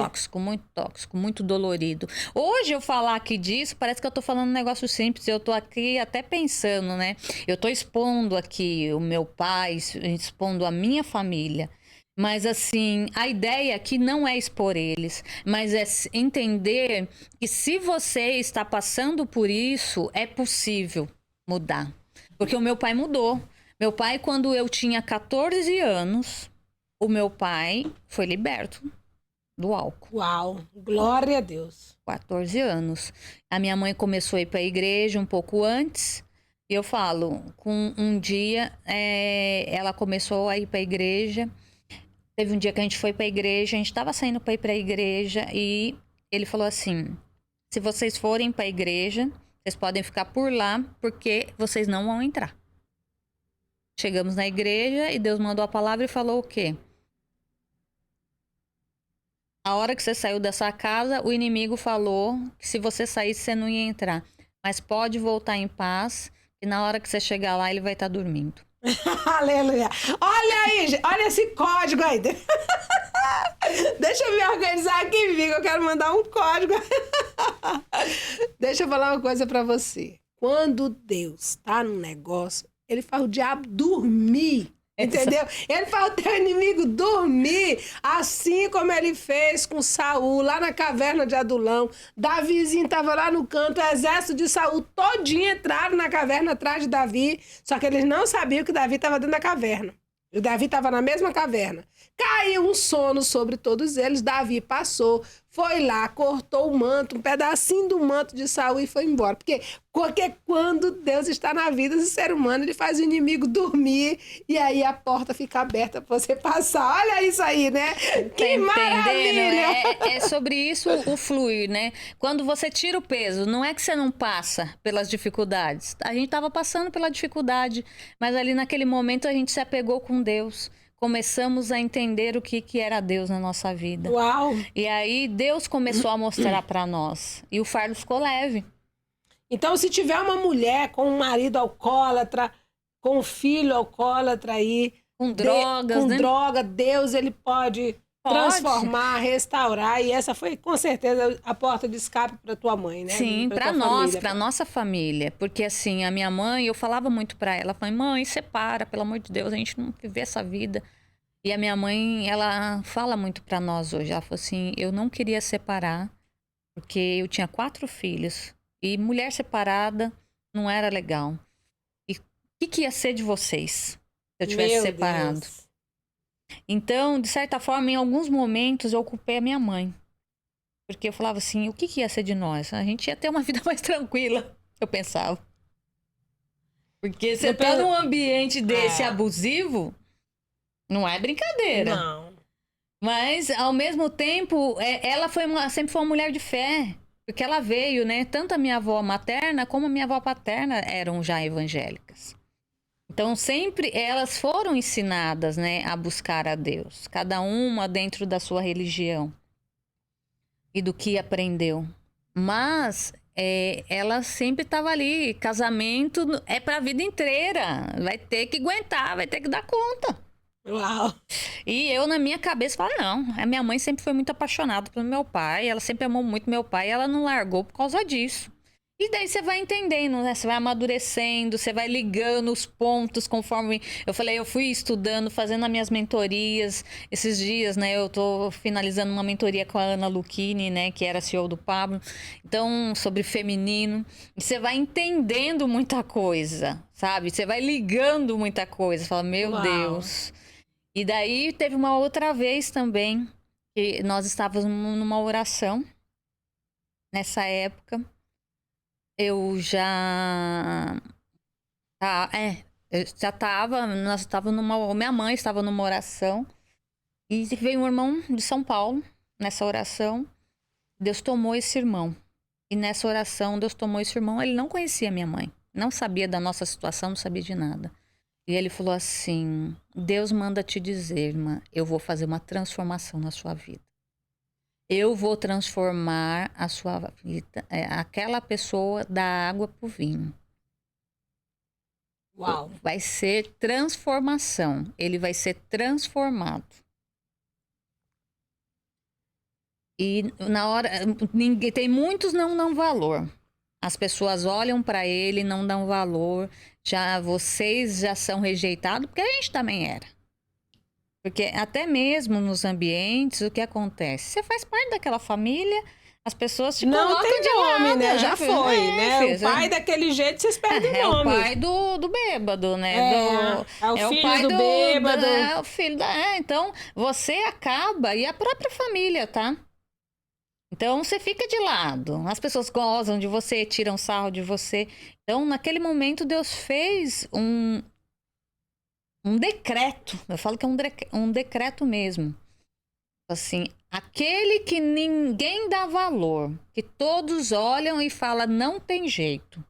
tóxico, muito dolorido. Hoje eu falar aqui disso, parece que eu tô falando um negócio simples. Eu tô aqui até pensando, né? Eu tô expondo aqui o meu pai, expondo a minha família. Mas assim, a ideia aqui não é expor eles, mas é entender que se você está passando por isso, é possível mudar. Porque o meu pai mudou. Meu pai, quando eu tinha 14 anos, o meu pai foi liberto do álcool. Uau, glória a Deus. 14 anos. A minha mãe começou a ir para a igreja um pouco antes. E eu falo, com um dia, ela começou a ir para a igreja. Teve um dia que a gente foi para a igreja, a gente estava saindo para ir para a igreja e ele falou assim: se vocês forem para a igreja, vocês podem ficar por lá, porque vocês não vão entrar. Chegamos na igreja e Deus mandou a palavra e falou o quê? A hora que você saiu dessa casa, o inimigo falou que se você saísse, você não ia entrar. Mas pode voltar em paz, e na hora que você chegar lá, ele vai estar dormindo. Aleluia. Olha aí, gente, olha esse código aí. Deixa eu me organizar aqui, Vigo. Eu quero mandar um código. Deixa eu falar uma coisa pra você. Quando Deus tá num negócio, ele faz o diabo dormir. Entendeu? Ele faz o teu inimigo dormir, assim como ele fez com Saul, lá na caverna de Adulão. Davizinho estava lá no canto, o exército de Saul todinho entraram na caverna atrás de Davi, só que eles não sabiam que Davi estava dentro da caverna. E o Davi estava na mesma caverna. Caiu um sono sobre todos eles, Davi passou, foi lá, cortou o manto, um pedacinho do manto de Saul e foi embora. Porque quando Deus está na vida do ser humano, ele faz o inimigo dormir e aí a porta fica aberta para você passar. Olha isso aí, né? Que maravilha! É sobre isso o fluir, né? Quando você tira o peso, não é que você não passa pelas dificuldades. A gente estava passando pela dificuldade, mas ali naquele momento a gente se apegou com Deus. Começamos a entender o que era Deus na nossa vida. Uau! E aí Deus começou a mostrar para nós. E o fardo ficou leve. Então, se tiver uma mulher com um marido alcoólatra, com um filho alcoólatra aí, com drogas, com né? droga, Deus ele pode transformar, restaurar. E essa foi com certeza a porta de escape para tua mãe, né? Sim, para nós, para nossa família, porque assim, a minha mãe, eu falava muito para ela, falei: "Mãe, separa, pelo amor de Deus, a gente não vive essa vida". E a minha mãe, ela fala muito para nós hoje, ela falou assim: "Eu não queria separar, porque eu tinha 4 filhos e mulher separada não era legal. E o que ia ser de vocês se eu tivesse separado?" Deus. Então, de certa forma, em alguns momentos eu culpei a minha mãe. Porque eu falava assim, o que ia ser de nós? A gente ia ter uma vida mais tranquila, eu pensava. Porque você tá num ambiente desse abusivo, não é brincadeira. Não. Mas, ao mesmo tempo, ela sempre foi uma mulher de fé. Porque ela veio, né? Tanto a minha avó materna como a minha avó paterna eram já evangélicas. Então, sempre elas foram ensinadas, né, a buscar a Deus. Cada uma dentro da sua religião. E do que aprendeu. Mas ela sempre estava ali. Casamento é para a vida inteira. Vai ter que aguentar, vai ter que dar conta. Uau! E eu, na minha cabeça, falo, não. A minha mãe sempre foi muito apaixonada pelo meu pai. Ela sempre amou muito meu pai e ela não largou por causa disso. E daí você vai entendendo, né? Você vai amadurecendo, você vai ligando os pontos conforme... Eu falei, eu fui estudando, fazendo as minhas mentorias. Esses dias, né? Eu tô finalizando uma mentoria com a Ana Lucchini, né? Que era CEO do Pablo. Então, sobre feminino. E você vai entendendo muita coisa, sabe? Você vai ligando muita coisa. Você fala, meu Uau. Deus. E daí teve uma outra vez também, que nós estávamos numa oração, nessa época. Eu já estava, minha mãe estava numa oração E veio um irmão de São Paulo, nessa oração, Deus tomou esse irmão. E nessa oração, Deus tomou esse irmão, ele não conhecia minha mãe, não sabia da nossa situação, não sabia de nada. E ele falou assim, Deus manda te dizer, irmã, eu vou fazer uma transformação na sua vida. Eu vou transformar a sua vida, aquela pessoa da água pro vinho. Uau. Vai ser transformação. Ele vai ser transformado. E na hora, tem muitos não dão valor. As pessoas olham para ele, não dão valor. Já vocês já são rejeitados, porque a gente também era. Porque até mesmo nos ambientes, o que acontece? Você faz parte daquela família, as pessoas te Não colocam tem de nome, lado, né? Já foi, né? O pai é. daquele jeito, vocês perdem o O nome. pai do bêbado, né? É o filho pai do bêbado. É o filho da... então, você acaba, e a própria família, tá? Então, você fica de lado. As pessoas gozam de você, tiram sarro de você. Então, naquele momento, Deus fez um decreto. Eu falo que é um decreto mesmo. Assim, aquele que ninguém dá valor, que todos olham e falam, não tem jeito.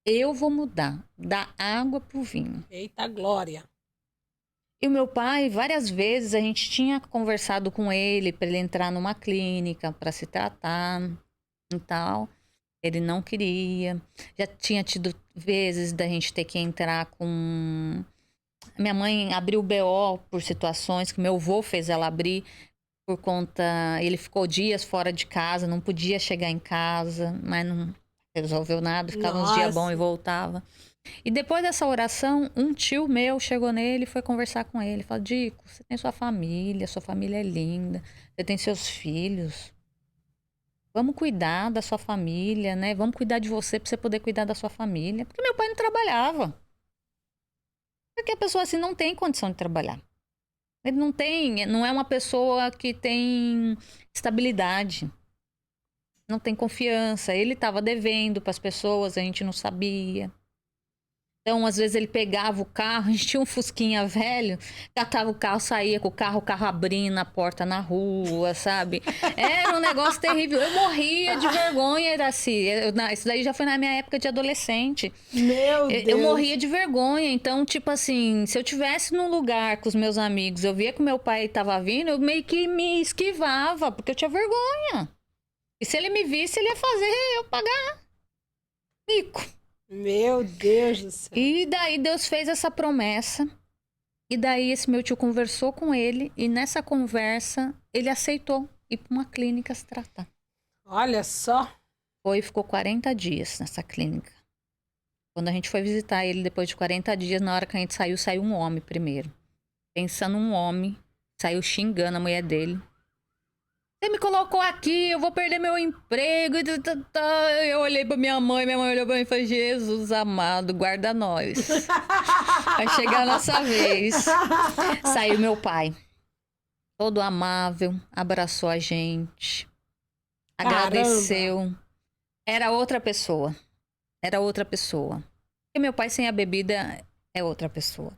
Eu vou mudar, da água pro vinho. Eita glória. E o meu pai, várias vezes, a gente tinha conversado com ele para ele entrar numa clínica para se tratar e tal. Ele não queria. Já tinha tido vezes da gente ter que entrar com... Minha mãe abriu o BO por situações que meu avô fez ela abrir por conta... Ele ficou dias fora de casa, não podia chegar em casa, mas não resolveu nada, ficava uns dias bons e voltava. E depois dessa oração, um tio meu chegou nele e foi conversar com ele. Falou, Dico, você tem sua família é linda, você tem seus filhos. Vamos cuidar da sua família, né? Vamos cuidar de você para você poder cuidar da sua família. Porque meu pai não trabalhava. Porque a pessoa assim não tem condição de trabalhar. Ele não é uma pessoa que tem estabilidade. Não tem confiança. Ele estava devendo para as pessoas, a gente não sabia. Então, às vezes ele pegava o carro, a gente tinha um fusquinha velho, catava o carro, saía com o carro abrindo a porta na rua, sabe? Era um negócio terrível. Eu morria de vergonha, Iraci. Isso daí já foi na minha época de adolescente. Meu Deus. Eu morria de vergonha. Então, tipo assim, se eu tivesse num lugar com os meus amigos, eu via que meu pai estava vindo, eu meio que me esquivava, porque eu tinha vergonha. E se ele me visse, ele ia fazer eu pagar mico. Meu Deus do céu. E daí Deus fez essa promessa. E daí esse meu tio conversou com ele. E nessa conversa, ele aceitou ir para uma clínica se tratar. Olha só. Ficou 40 dias nessa clínica. Quando a gente foi visitar ele depois de 40 dias, na hora que a gente saiu um homem primeiro. Pensando um homem, saiu xingando a mulher dele. Você me colocou aqui, eu vou perder meu emprego. Eu olhei pra minha mãe olhou pra mim e falou, Jesus amado, guarda nós. Vai chegar a nossa vez. Saiu meu pai, todo amável, abraçou a gente, agradeceu. Era outra pessoa. Porque meu pai sem a bebida é outra pessoa.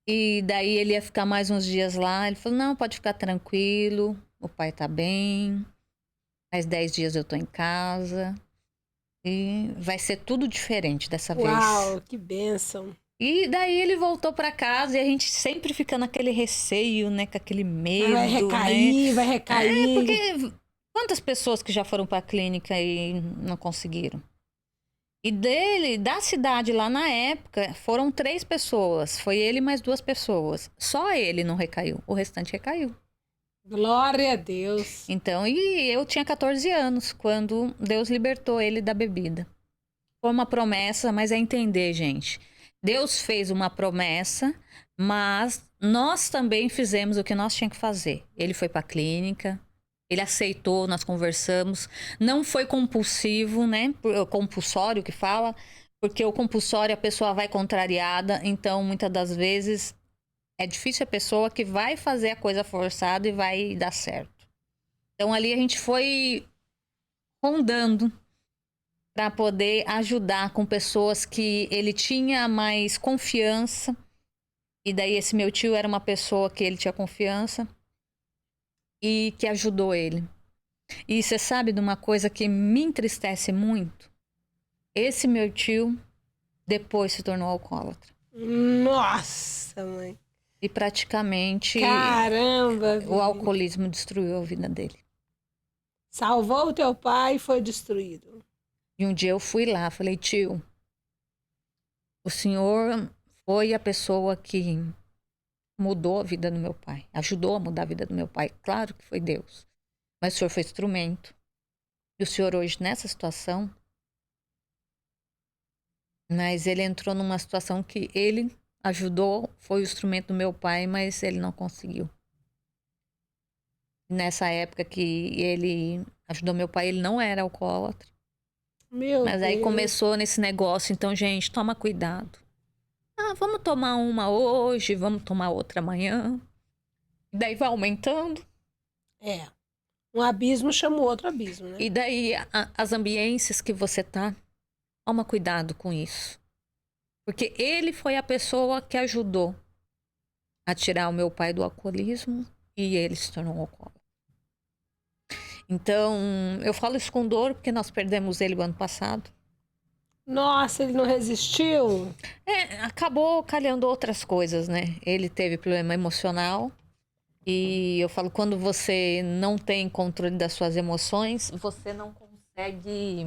E daí ele ia ficar mais uns dias lá. Ele falou, não, pode ficar tranquilo. O pai tá bem. Mais 10 dias eu tô em casa. E vai ser tudo diferente dessa vez. Uau, que bênção. E daí ele voltou pra casa e a gente sempre fica naquele receio, né? Com aquele medo, vai recair, né? Vai recair. Porque quantas pessoas que já foram pra clínica e não conseguiram? E da cidade lá na época, foram 3 pessoas. Foi ele mais 2 pessoas. Só ele não recaiu. O restante recaiu. Glória a Deus. Então, e eu tinha 14 anos quando Deus libertou ele da bebida. Foi uma promessa, mas é entender, gente. Deus fez uma promessa, mas nós também fizemos o que nós tínhamos que fazer. Ele foi para a clínica, ele aceitou, nós conversamos. Não foi compulsivo, né? Compulsório que fala, porque o compulsório a pessoa vai contrariada, então muitas das vezes é difícil a pessoa que vai fazer a coisa forçada e vai dar certo. Então ali a gente foi rondando para poder ajudar com pessoas que ele tinha mais confiança E daí esse meu tio era uma pessoa que ele tinha confiança e que ajudou ele. E você sabe de uma coisa que me entristece muito? Esse meu tio depois se tornou alcoólatra. Nossa, mãe. E praticamente Caramba, o Vivi. alcoolismo destruiu a vida dele. Salvou o teu pai e foi destruído. E um dia eu fui lá, falei, tio, o senhor foi a pessoa que mudou a vida do meu pai, ajudou a mudar a vida do meu pai. Claro que foi Deus, mas o senhor foi instrumento. E o senhor hoje nessa situação, mas ele entrou numa situação que ele ajudou, foi o instrumento do meu pai, mas ele não conseguiu. Nessa época que ele ajudou meu pai, ele não era alcoólatra. Meu Mas aí Deus. começou nesse negócio, então, gente, toma cuidado. Ah, vamos tomar uma hoje, vamos tomar outra amanhã. E daí vai aumentando. É. Um abismo chama o outro abismo, né? E daí as ambiências que você tá, toma cuidado com isso. Porque ele foi a pessoa que ajudou a tirar o meu pai do alcoolismo e ele se tornou um alcoólatra. Então, eu falo isso com dor porque nós perdemos ele o ano passado. Nossa, ele não resistiu? Acabou calhando outras coisas, né? Ele teve problema emocional. E eu falo, quando você não tem controle das suas emoções, você não consegue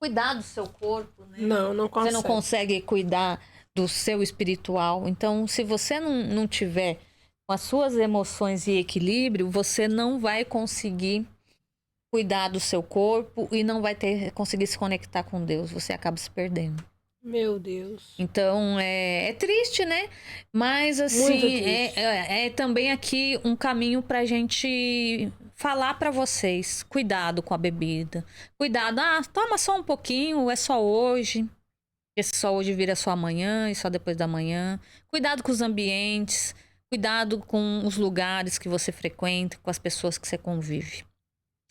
cuidar do seu corpo, né? Não Você consegue. não consegue cuidar do seu espiritual. Então, se você não tiver com as suas emoções em equilíbrio, você não vai conseguir cuidar do seu corpo e não vai conseguir se conectar com Deus. Você acaba se perdendo. Meu Deus. Então, é triste, né? Mas, Muito assim, triste. é também aqui um caminho pra gente falar pra vocês. Cuidado com a bebida. Cuidado. Ah, toma só um pouquinho, é só hoje. Esse só hoje vira só amanhã e só depois da manhã. Cuidado com os ambientes. Cuidado com os lugares que você frequenta, com as pessoas que você convive.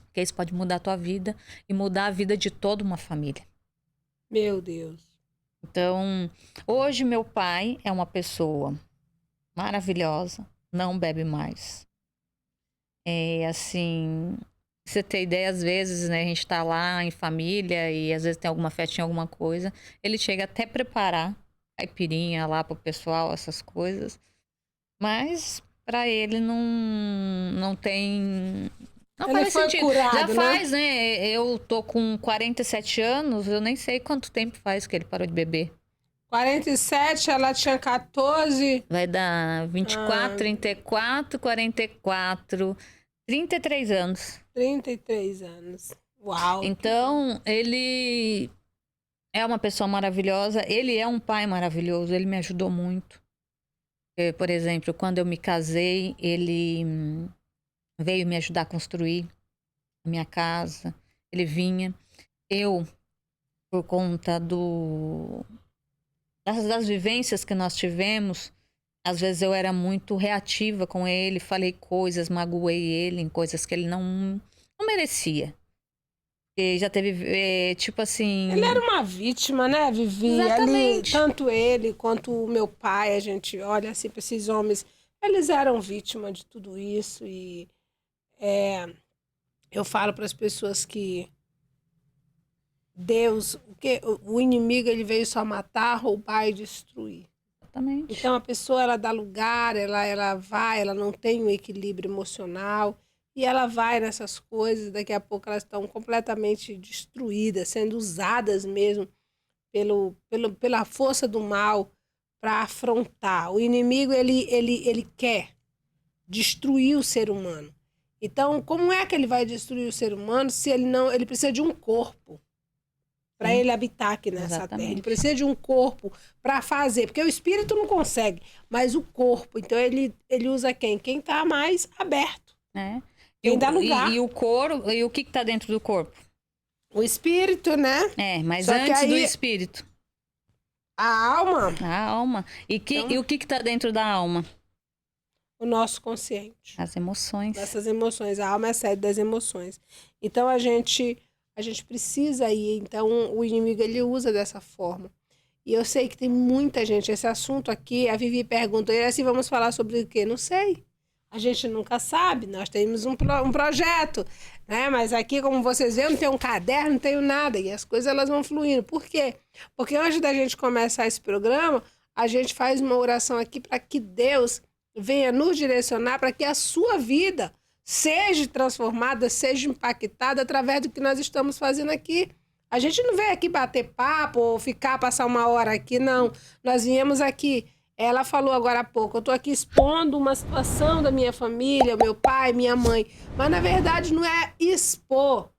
Porque isso pode mudar a tua vida e mudar a vida de toda uma família. Meu Deus. Então, hoje meu pai é uma pessoa maravilhosa, não bebe mais. É assim, pra você ter ideia, às vezes, né, a gente tá lá em família e às vezes tem alguma festinha, alguma coisa, ele chega até preparar caipirinha lá pro pessoal, essas coisas. Mas pra ele não tem. Não Ele faz foi sentido. curado, Já né? faz, né? Eu tô com 47 anos, eu nem sei quanto tempo faz que ele parou de beber. 47, ela tinha 14. Vai dar 24, 34, 44, 33 anos. 33 anos. Uau. Então, ele é uma pessoa maravilhosa, ele é um pai maravilhoso, ele me ajudou muito. Por exemplo, quando eu me casei, ele veio me ajudar a construir a minha casa. Ele vinha. Eu, por conta das vivências que nós tivemos, às vezes eu era muito reativa com ele, falei coisas, magoei ele em coisas que ele não merecia. E já teve, tipo assim... Ele era uma vítima, né, Vivi? Exatamente. Tanto ele quanto o meu pai, a gente olha assim para esses homens, eles eram vítima de tudo isso. E eu falo para as pessoas que Deus, o inimigo, ele veio só matar, roubar e destruir. Exatamente. Então a pessoa, ela dá lugar, ela vai, ela não tem um equilíbrio emocional e ela vai nessas coisas, daqui a pouco elas estão completamente destruídas, sendo usadas mesmo pela força do mal para afrontar. O inimigo, ele quer destruir o ser humano. Então, como é que ele vai destruir o ser humano se ele precisa de um corpo para ele habitar aqui nessa Exatamente. terra? Ele precisa de um corpo para fazer, porque o espírito não consegue, mas o corpo. Então, ele usa quem? Quem está mais aberto. Né? Quem dá lugar. E o couro, e o que tá dentro do corpo? O espírito, né? Mas Só que antes do aí- espírito. A alma, A alma. E o que tá dentro da alma? o nosso consciente. As emoções. Dessas emoções. A alma é a sede das emoções. Então, a gente precisa ir. Então, o inimigo, ele usa dessa forma. E eu sei que tem muita gente, esse assunto aqui, a Vivi perguntou, e assim, vamos falar sobre o quê? Não sei. A gente nunca sabe, nós temos um projeto, né? Mas aqui, como vocês veem, eu não tenho um caderno, não tenho nada, e as coisas elas vão fluindo. Por quê? Porque antes da gente começar esse programa, a gente faz uma oração aqui para que Deus venha nos direcionar para que a sua vida seja transformada, seja impactada através do que nós estamos fazendo aqui. A gente não veio aqui bater papo ou passar uma hora aqui, não. Nós viemos aqui. Ela falou agora há pouco, eu estou aqui expondo uma situação da minha família, meu pai, minha mãe. Mas, na verdade, não é expor.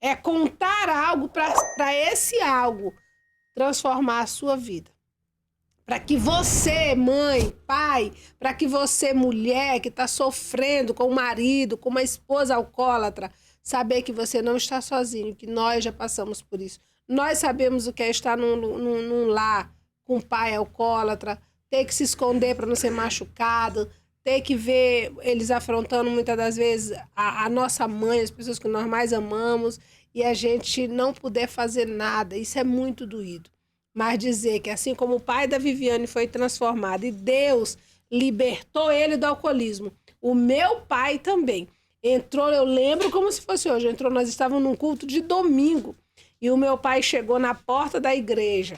É contar algo para esse algo transformar a sua vida. Para que você, mãe, pai, para que você, mulher, que está sofrendo com o marido, com uma esposa alcoólatra, saber que você não está sozinho, que nós já passamos por isso. Nós sabemos o que é estar num lar com um pai alcoólatra, ter que se esconder para não ser machucado, ter que ver eles afrontando muitas das vezes a nossa mãe, as pessoas que nós mais amamos, e a gente não poder fazer nada. Isso é muito doído. Mas dizer que assim como o pai da Viviane foi transformado e Deus libertou ele do alcoolismo, o meu pai também entrou, eu lembro como se fosse hoje, nós estávamos num culto de domingo e o meu pai chegou na porta da igreja,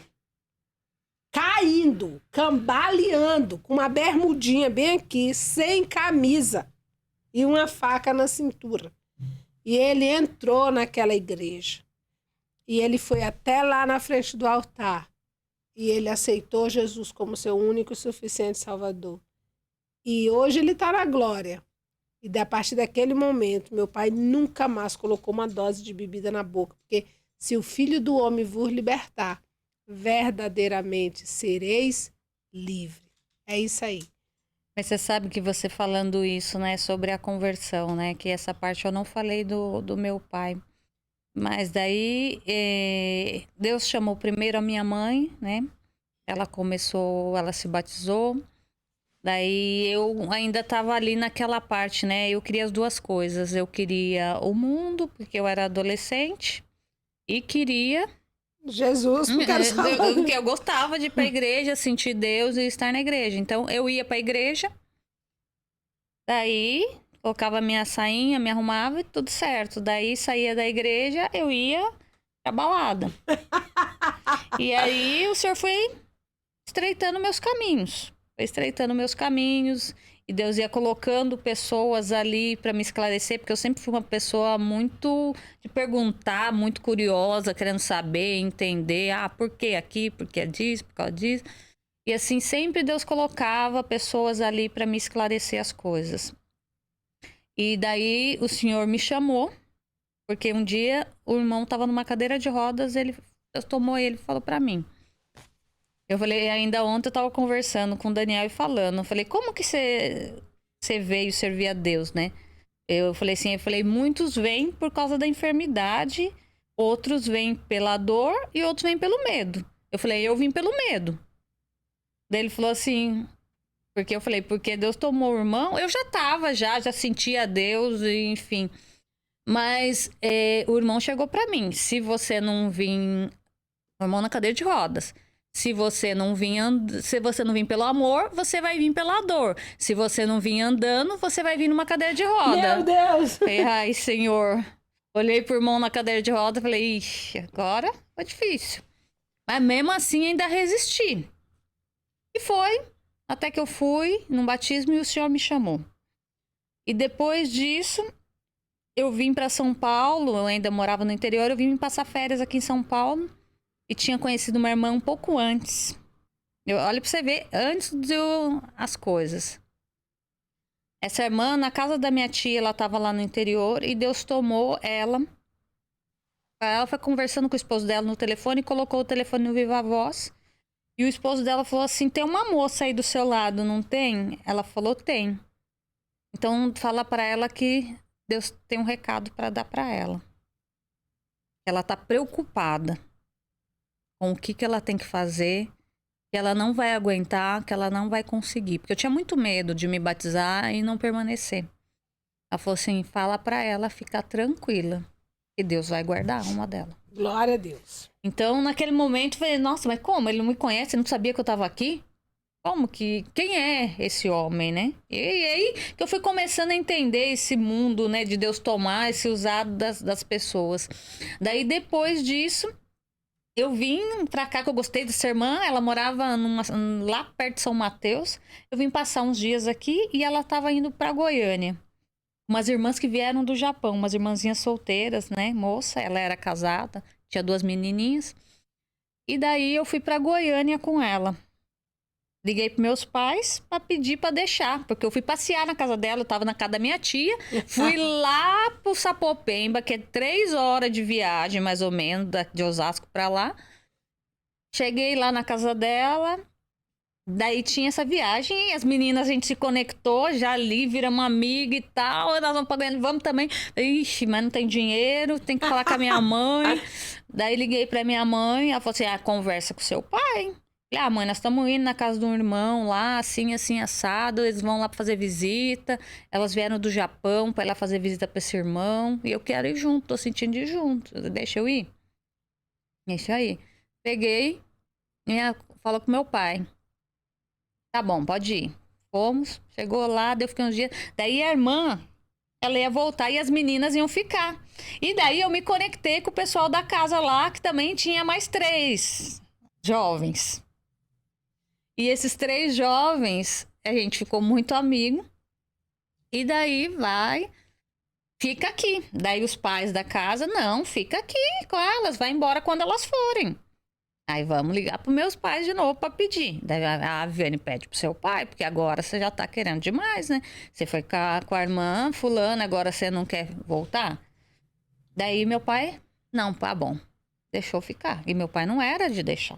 caindo, cambaleando, com uma bermudinha bem aqui, sem camisa e uma faca na cintura. E ele entrou naquela igreja. E ele foi até lá na frente do altar. E ele aceitou Jesus como seu único e suficiente Salvador. E hoje ele está na glória. E a partir daquele momento, meu pai nunca mais colocou uma dose de bebida na boca. Porque se o Filho do Homem vos libertar, verdadeiramente sereis livres. É isso aí. Mas você sabe que você falando isso, né, sobre a conversão, né, que essa parte eu não falei do meu pai. Mas daí, Deus chamou primeiro a minha mãe, né? Ela se batizou. Daí eu ainda estava ali naquela parte, né? Eu queria as duas coisas. Eu queria o mundo, porque eu era adolescente. E queria... Jesus, porque eu gostava de ir pra igreja, sentir Deus e estar na igreja. Então, eu ia pra igreja. Daí... colocava minha sainha, me arrumava e tudo certo. Daí saía da igreja, eu ia pra balada. E aí o Senhor foi estreitando meus caminhos. Foi estreitando meus caminhos. E Deus ia colocando pessoas ali pra me esclarecer. Porque eu sempre fui uma pessoa muito de perguntar, muito curiosa, querendo saber, entender. Ah, por que aqui? Por que disso? Por causa disso? E assim, sempre Deus colocava pessoas ali pra me esclarecer as coisas. E daí o Senhor me chamou, porque um dia o irmão estava numa cadeira de rodas, Deus tomou ele e falou para mim. Eu falei, ainda ontem eu estava conversando com o Daniel e falando, eu falei, como que você veio servir a Deus, né? Eu falei assim, muitos vêm por causa da enfermidade, outros vêm pela dor e outros vêm pelo medo. Eu falei, eu vim pelo medo. Daí ele falou assim... porque eu falei, porque Deus tomou o irmão, eu já tava, já sentia Deus, enfim. Mas o irmão chegou pra mim, se você não vir, o irmão na cadeira de rodas, se você não vir pelo amor, você vai vir pela dor. Se você não vir andando, você vai vir numa cadeira de roda. Meu Deus! Falei, ai, Senhor. Olhei pro irmão na cadeira de roda e falei, ixi, agora foi difícil. Mas mesmo assim ainda resisti. E foi. Até que eu fui num batismo e o Senhor me chamou. E depois disso, eu vim para São Paulo, eu ainda morava no interior, eu vim passar férias aqui em São Paulo e tinha conhecido uma irmã um pouco antes. Olha para você ver, antes as coisas. Essa irmã, na casa da minha tia, ela estava lá no interior e Deus tomou ela. Ela foi conversando com o esposo dela no telefone e colocou o telefone no Viva Voz. E o esposo dela falou assim, tem uma moça aí do seu lado, não tem? Ela falou, tem. Então, fala pra ela que Deus tem um recado pra dar pra ela. Ela tá preocupada com o que ela tem que fazer, que ela não vai aguentar, que ela não vai conseguir. Porque eu tinha muito medo de me batizar e não permanecer. Ela falou assim, fala pra ela ficar tranquila, E Deus vai guardar a alma dela. Glória a Deus. Então, naquele momento, eu falei, nossa, mas como? Ele não me conhece, não sabia que eu tava aqui? Como que... Quem é esse homem, né? E aí que eu fui começando a entender esse mundo, né? De Deus tomar esse usado das pessoas. Daí, depois disso, eu vim pra cá, que eu gostei dessa irmã. Ela morava lá perto de São Mateus. Eu vim passar uns dias aqui e ela tava indo pra Goiânia. Umas irmãs que vieram do Japão, umas irmãzinhas solteiras, né? Moça, ela era casada, tinha 2 menininhas. E daí eu fui pra Goiânia com ela. Liguei pros meus pais pra pedir pra deixar, porque eu fui passear na casa dela, eu tava na casa da minha tia. Fui lá pro Sapopemba, que é 3 horas de viagem, mais ou menos, de Osasco pra lá. Cheguei lá na casa dela. Daí tinha essa viagem, as meninas, a gente se conectou já ali, viramos amiga e tal. Nós vamos pra Goiânia, vamos também. Ixi, mas não tem dinheiro, tem que falar com a minha mãe. Daí liguei pra minha mãe, ela falou assim: conversa com seu pai. Falei, mãe, nós estamos indo na casa de um irmão lá, assim, assim, assado. Eles vão lá pra fazer visita. Elas vieram do Japão pra ir lá fazer visita pra esse irmão. E eu quero ir junto, tô sentindo de ir junto. Deixa eu ir? Deixa eu ir. Peguei, falou com meu pai. Tá bom, pode ir. Fomos, chegou lá, eu fiquei uns dias. Daí a irmã, ela ia voltar e as meninas iam ficar. E daí eu me conectei com o pessoal da casa lá, que também tinha mais 3 jovens. E esses 3 jovens, a gente ficou muito amigo. E daí fica aqui. Daí os pais da casa, não, fica aqui com elas, vai embora quando elas forem. Aí vamos ligar pros meus pais de novo pra pedir. Daí a Viviane pede pro seu pai, porque agora você já tá querendo demais, né? Você foi com a irmã fulana, agora você não quer voltar? Daí meu pai, não, tá bom, deixou ficar. E meu pai não era de deixar.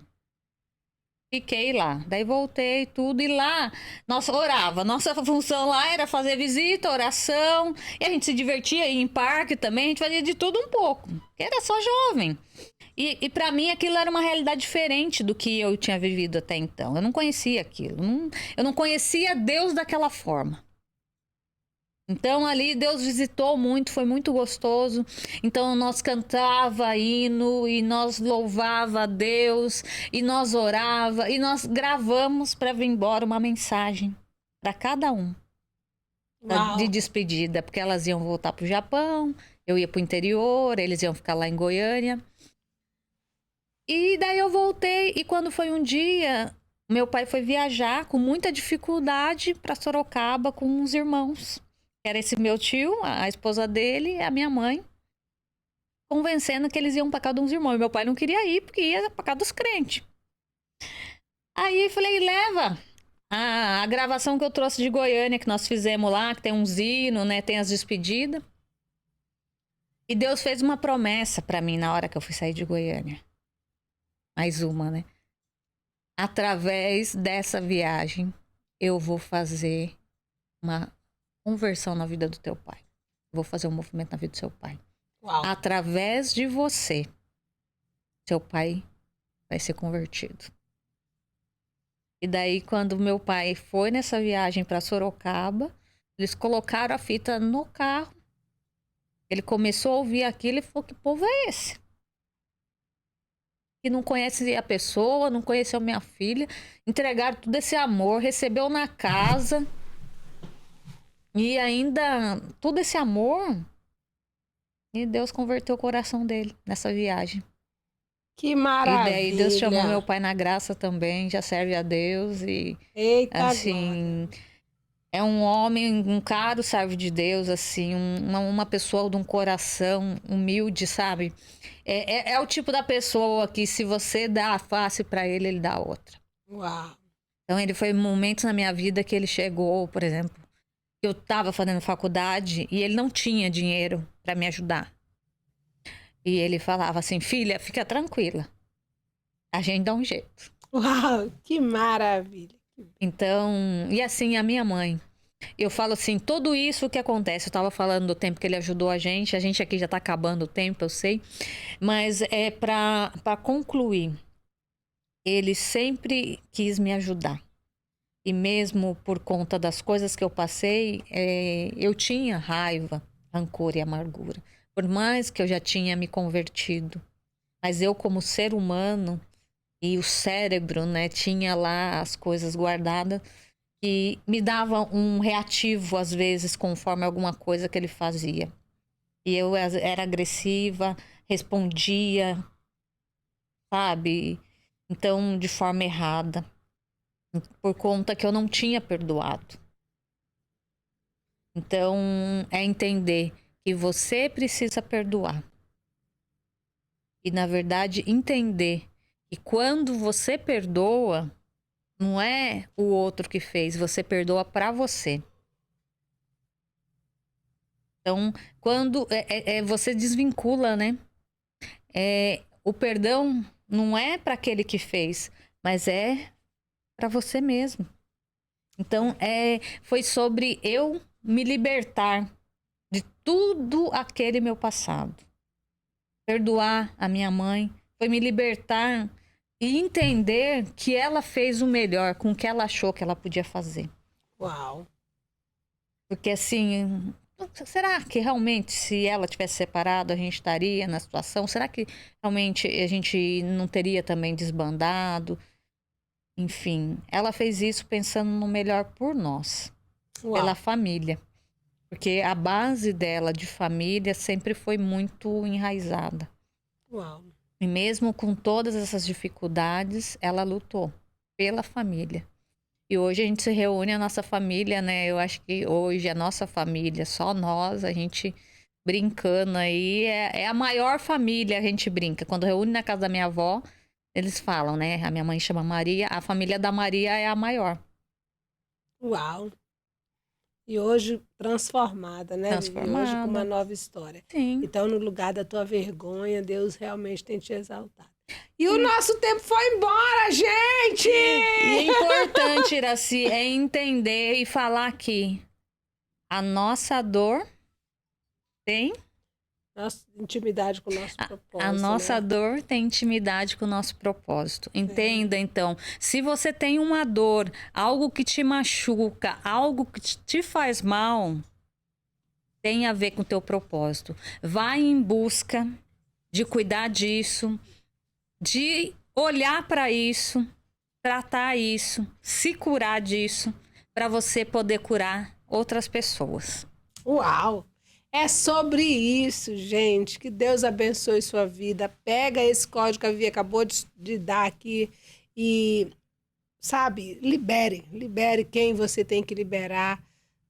Fiquei lá, daí voltei tudo, e lá, nossa, orava. Nossa função lá era fazer visita, oração, e a gente se divertia, ia em parque também, a gente fazia de tudo um pouco, porque era só jovem. E para mim aquilo era uma realidade diferente do que eu tinha vivido até então. Eu não conhecia aquilo, eu não conhecia Deus daquela forma. Então ali Deus visitou muito, foi muito gostoso. Então nós cantava hino e nós louvava a Deus e nós orava e nós gravamos para vir embora uma mensagem para cada um de despedida, porque elas iam voltar pro Japão, eu ia pro interior, eles iam ficar lá em Goiânia. E daí eu voltei e quando foi um dia, meu pai foi viajar com muita dificuldade para Sorocaba com uns irmãos. Era esse meu tio, a esposa dele e a minha mãe, convencendo que eles iam pra casa de uns irmãos. E meu pai não queria ir, porque ia pra casa dos crentes. Aí eu falei, leva a gravação que eu trouxe de Goiânia, que nós fizemos lá, que tem uns hinos, né, tem as despedidas. E Deus fez uma promessa pra mim na hora que eu fui sair de Goiânia. Mais uma, né? Através dessa viagem, eu vou fazer uma conversão na vida do teu pai. Vou fazer um movimento na vida do seu pai. Uau. Através de você, seu pai vai ser convertido. E daí, quando meu pai foi nessa viagem para Sorocaba, eles colocaram a fita no carro. Ele começou a ouvir aquilo e falou: que povo é esse? Que não conhece a pessoa, não conheceu minha filha. Entregaram todo esse amor, recebeu na casa. E ainda, todo esse amor, e Deus converteu o coração dele nessa viagem. Que maravilha! E daí Deus chamou meu pai na graça também, já serve a Deus. E Eita, assim, é um homem, um caro servo de Deus, assim, uma pessoa de um coração humilde, sabe? É o tipo da pessoa que se você dá a face pra ele, ele dá a outra. Uau! Então ele foi momentos na minha vida que ele chegou, por exemplo, eu estava fazendo faculdade e ele não tinha dinheiro para me ajudar. E ele falava assim: filha, fica tranquila, a gente dá um jeito. Uau, que maravilha! Então, e assim, a minha mãe. Eu falo assim, tudo isso que acontece, eu estava falando do tempo que ele ajudou a gente aqui já está acabando o tempo, eu sei. Mas é para concluir, ele sempre quis me ajudar. E mesmo por conta das coisas que eu passei, eu tinha raiva, rancor e amargura. por mais que eu já tinha me convertido. Mas eu, como ser humano, e o cérebro, né, tinha lá as coisas guardadas, que me dava um reativo, às vezes, conforme alguma coisa que ele fazia. E eu era agressiva, respondia, sabe? Então, de forma errada. Por conta que eu não tinha perdoado. Então, é entender que você precisa perdoar. E, na verdade, entender que quando você perdoa, não é o outro que fez, você perdoa pra você. Então, quando você desvincula, né? O perdão não é para aquele que fez, mas é para você mesmo. Então, foi sobre eu me libertar de tudo aquele meu passado. Perdoar a minha mãe foi me libertar e entender que ela fez o melhor com o que ela achou que ela podia fazer. Uau! Porque assim, será que realmente se ela tivesse separado a gente estaria na situação? Será que realmente a gente não teria também desbandado? Enfim, ela fez isso pensando no melhor por nós, Uau. pela família. Porque a base dela de família sempre foi muito enraizada. Uau. E mesmo com todas essas dificuldades, ela lutou pela família. E hoje a gente se reúne, a nossa família, né? Eu acho que hoje a nossa família, só nós, a gente brincando aí, é a maior família, a gente brinca. Quando reúne na casa da minha avó, eles falam, né? A minha mãe chama Maria, a família da Maria é a maior. Uau! E hoje transformada, né? Transformada. E hoje com uma nova história. Sim. Então, no lugar da tua vergonha, Deus realmente tem te exaltado. E o nosso tempo foi embora, gente! E é importante, Iraci, é entender e falar que a nossa dor tem... Nossa intimidade com o nosso propósito. A nossa né? dor tem intimidade com o nosso propósito. Entenda, então, se você tem uma dor, algo que te machuca, algo que te faz mal, tem a ver com o teu propósito. Vai em busca de cuidar disso, de olhar para isso, tratar isso, se curar disso, para você poder curar outras pessoas. Uau! É sobre isso, gente. Que Deus abençoe sua vida. Pega esse código que a Vi acabou de dar aqui e, sabe, libere quem você tem que liberar.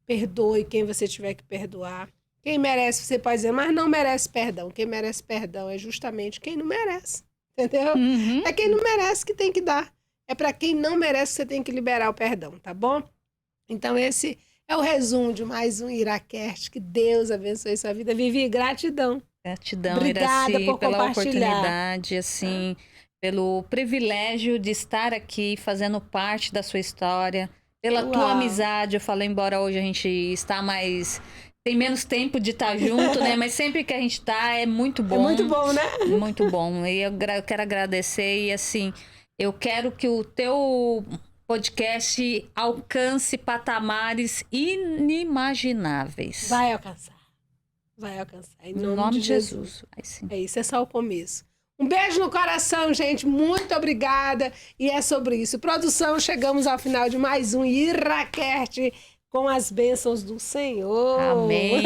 Perdoe quem você tiver que perdoar. Quem merece, você pode dizer, mas não merece perdão. Quem merece perdão é justamente quem não merece. Entendeu? Uhum. É quem não merece que tem que dar. É para quem não merece que você tem que liberar o perdão, tá bom? Então esse é o resumo de mais um Iracast. Que Deus abençoe sua vida. Vivi, gratidão. Gratidão, Obrigada Iraci, por pela compartilhar. oportunidade, assim, pelo privilégio de estar aqui fazendo parte da sua história, pela Uau. tua amizade. Eu falei, embora hoje a gente está mais... Tem menos tempo de estar junto, né? Mas sempre que a gente tá, é muito bom. É muito bom, né? Muito bom. E eu quero agradecer e, assim, eu quero que o teu podcast alcance patamares inimagináveis. Vai alcançar. Vai alcançar. Em No nome de Jesus. Vai sim. É isso, é só o começo. Um beijo no coração, gente. Muito obrigada. E é sobre isso. Produção, chegamos ao final de mais um Iracast com as bênçãos do Senhor. Amém.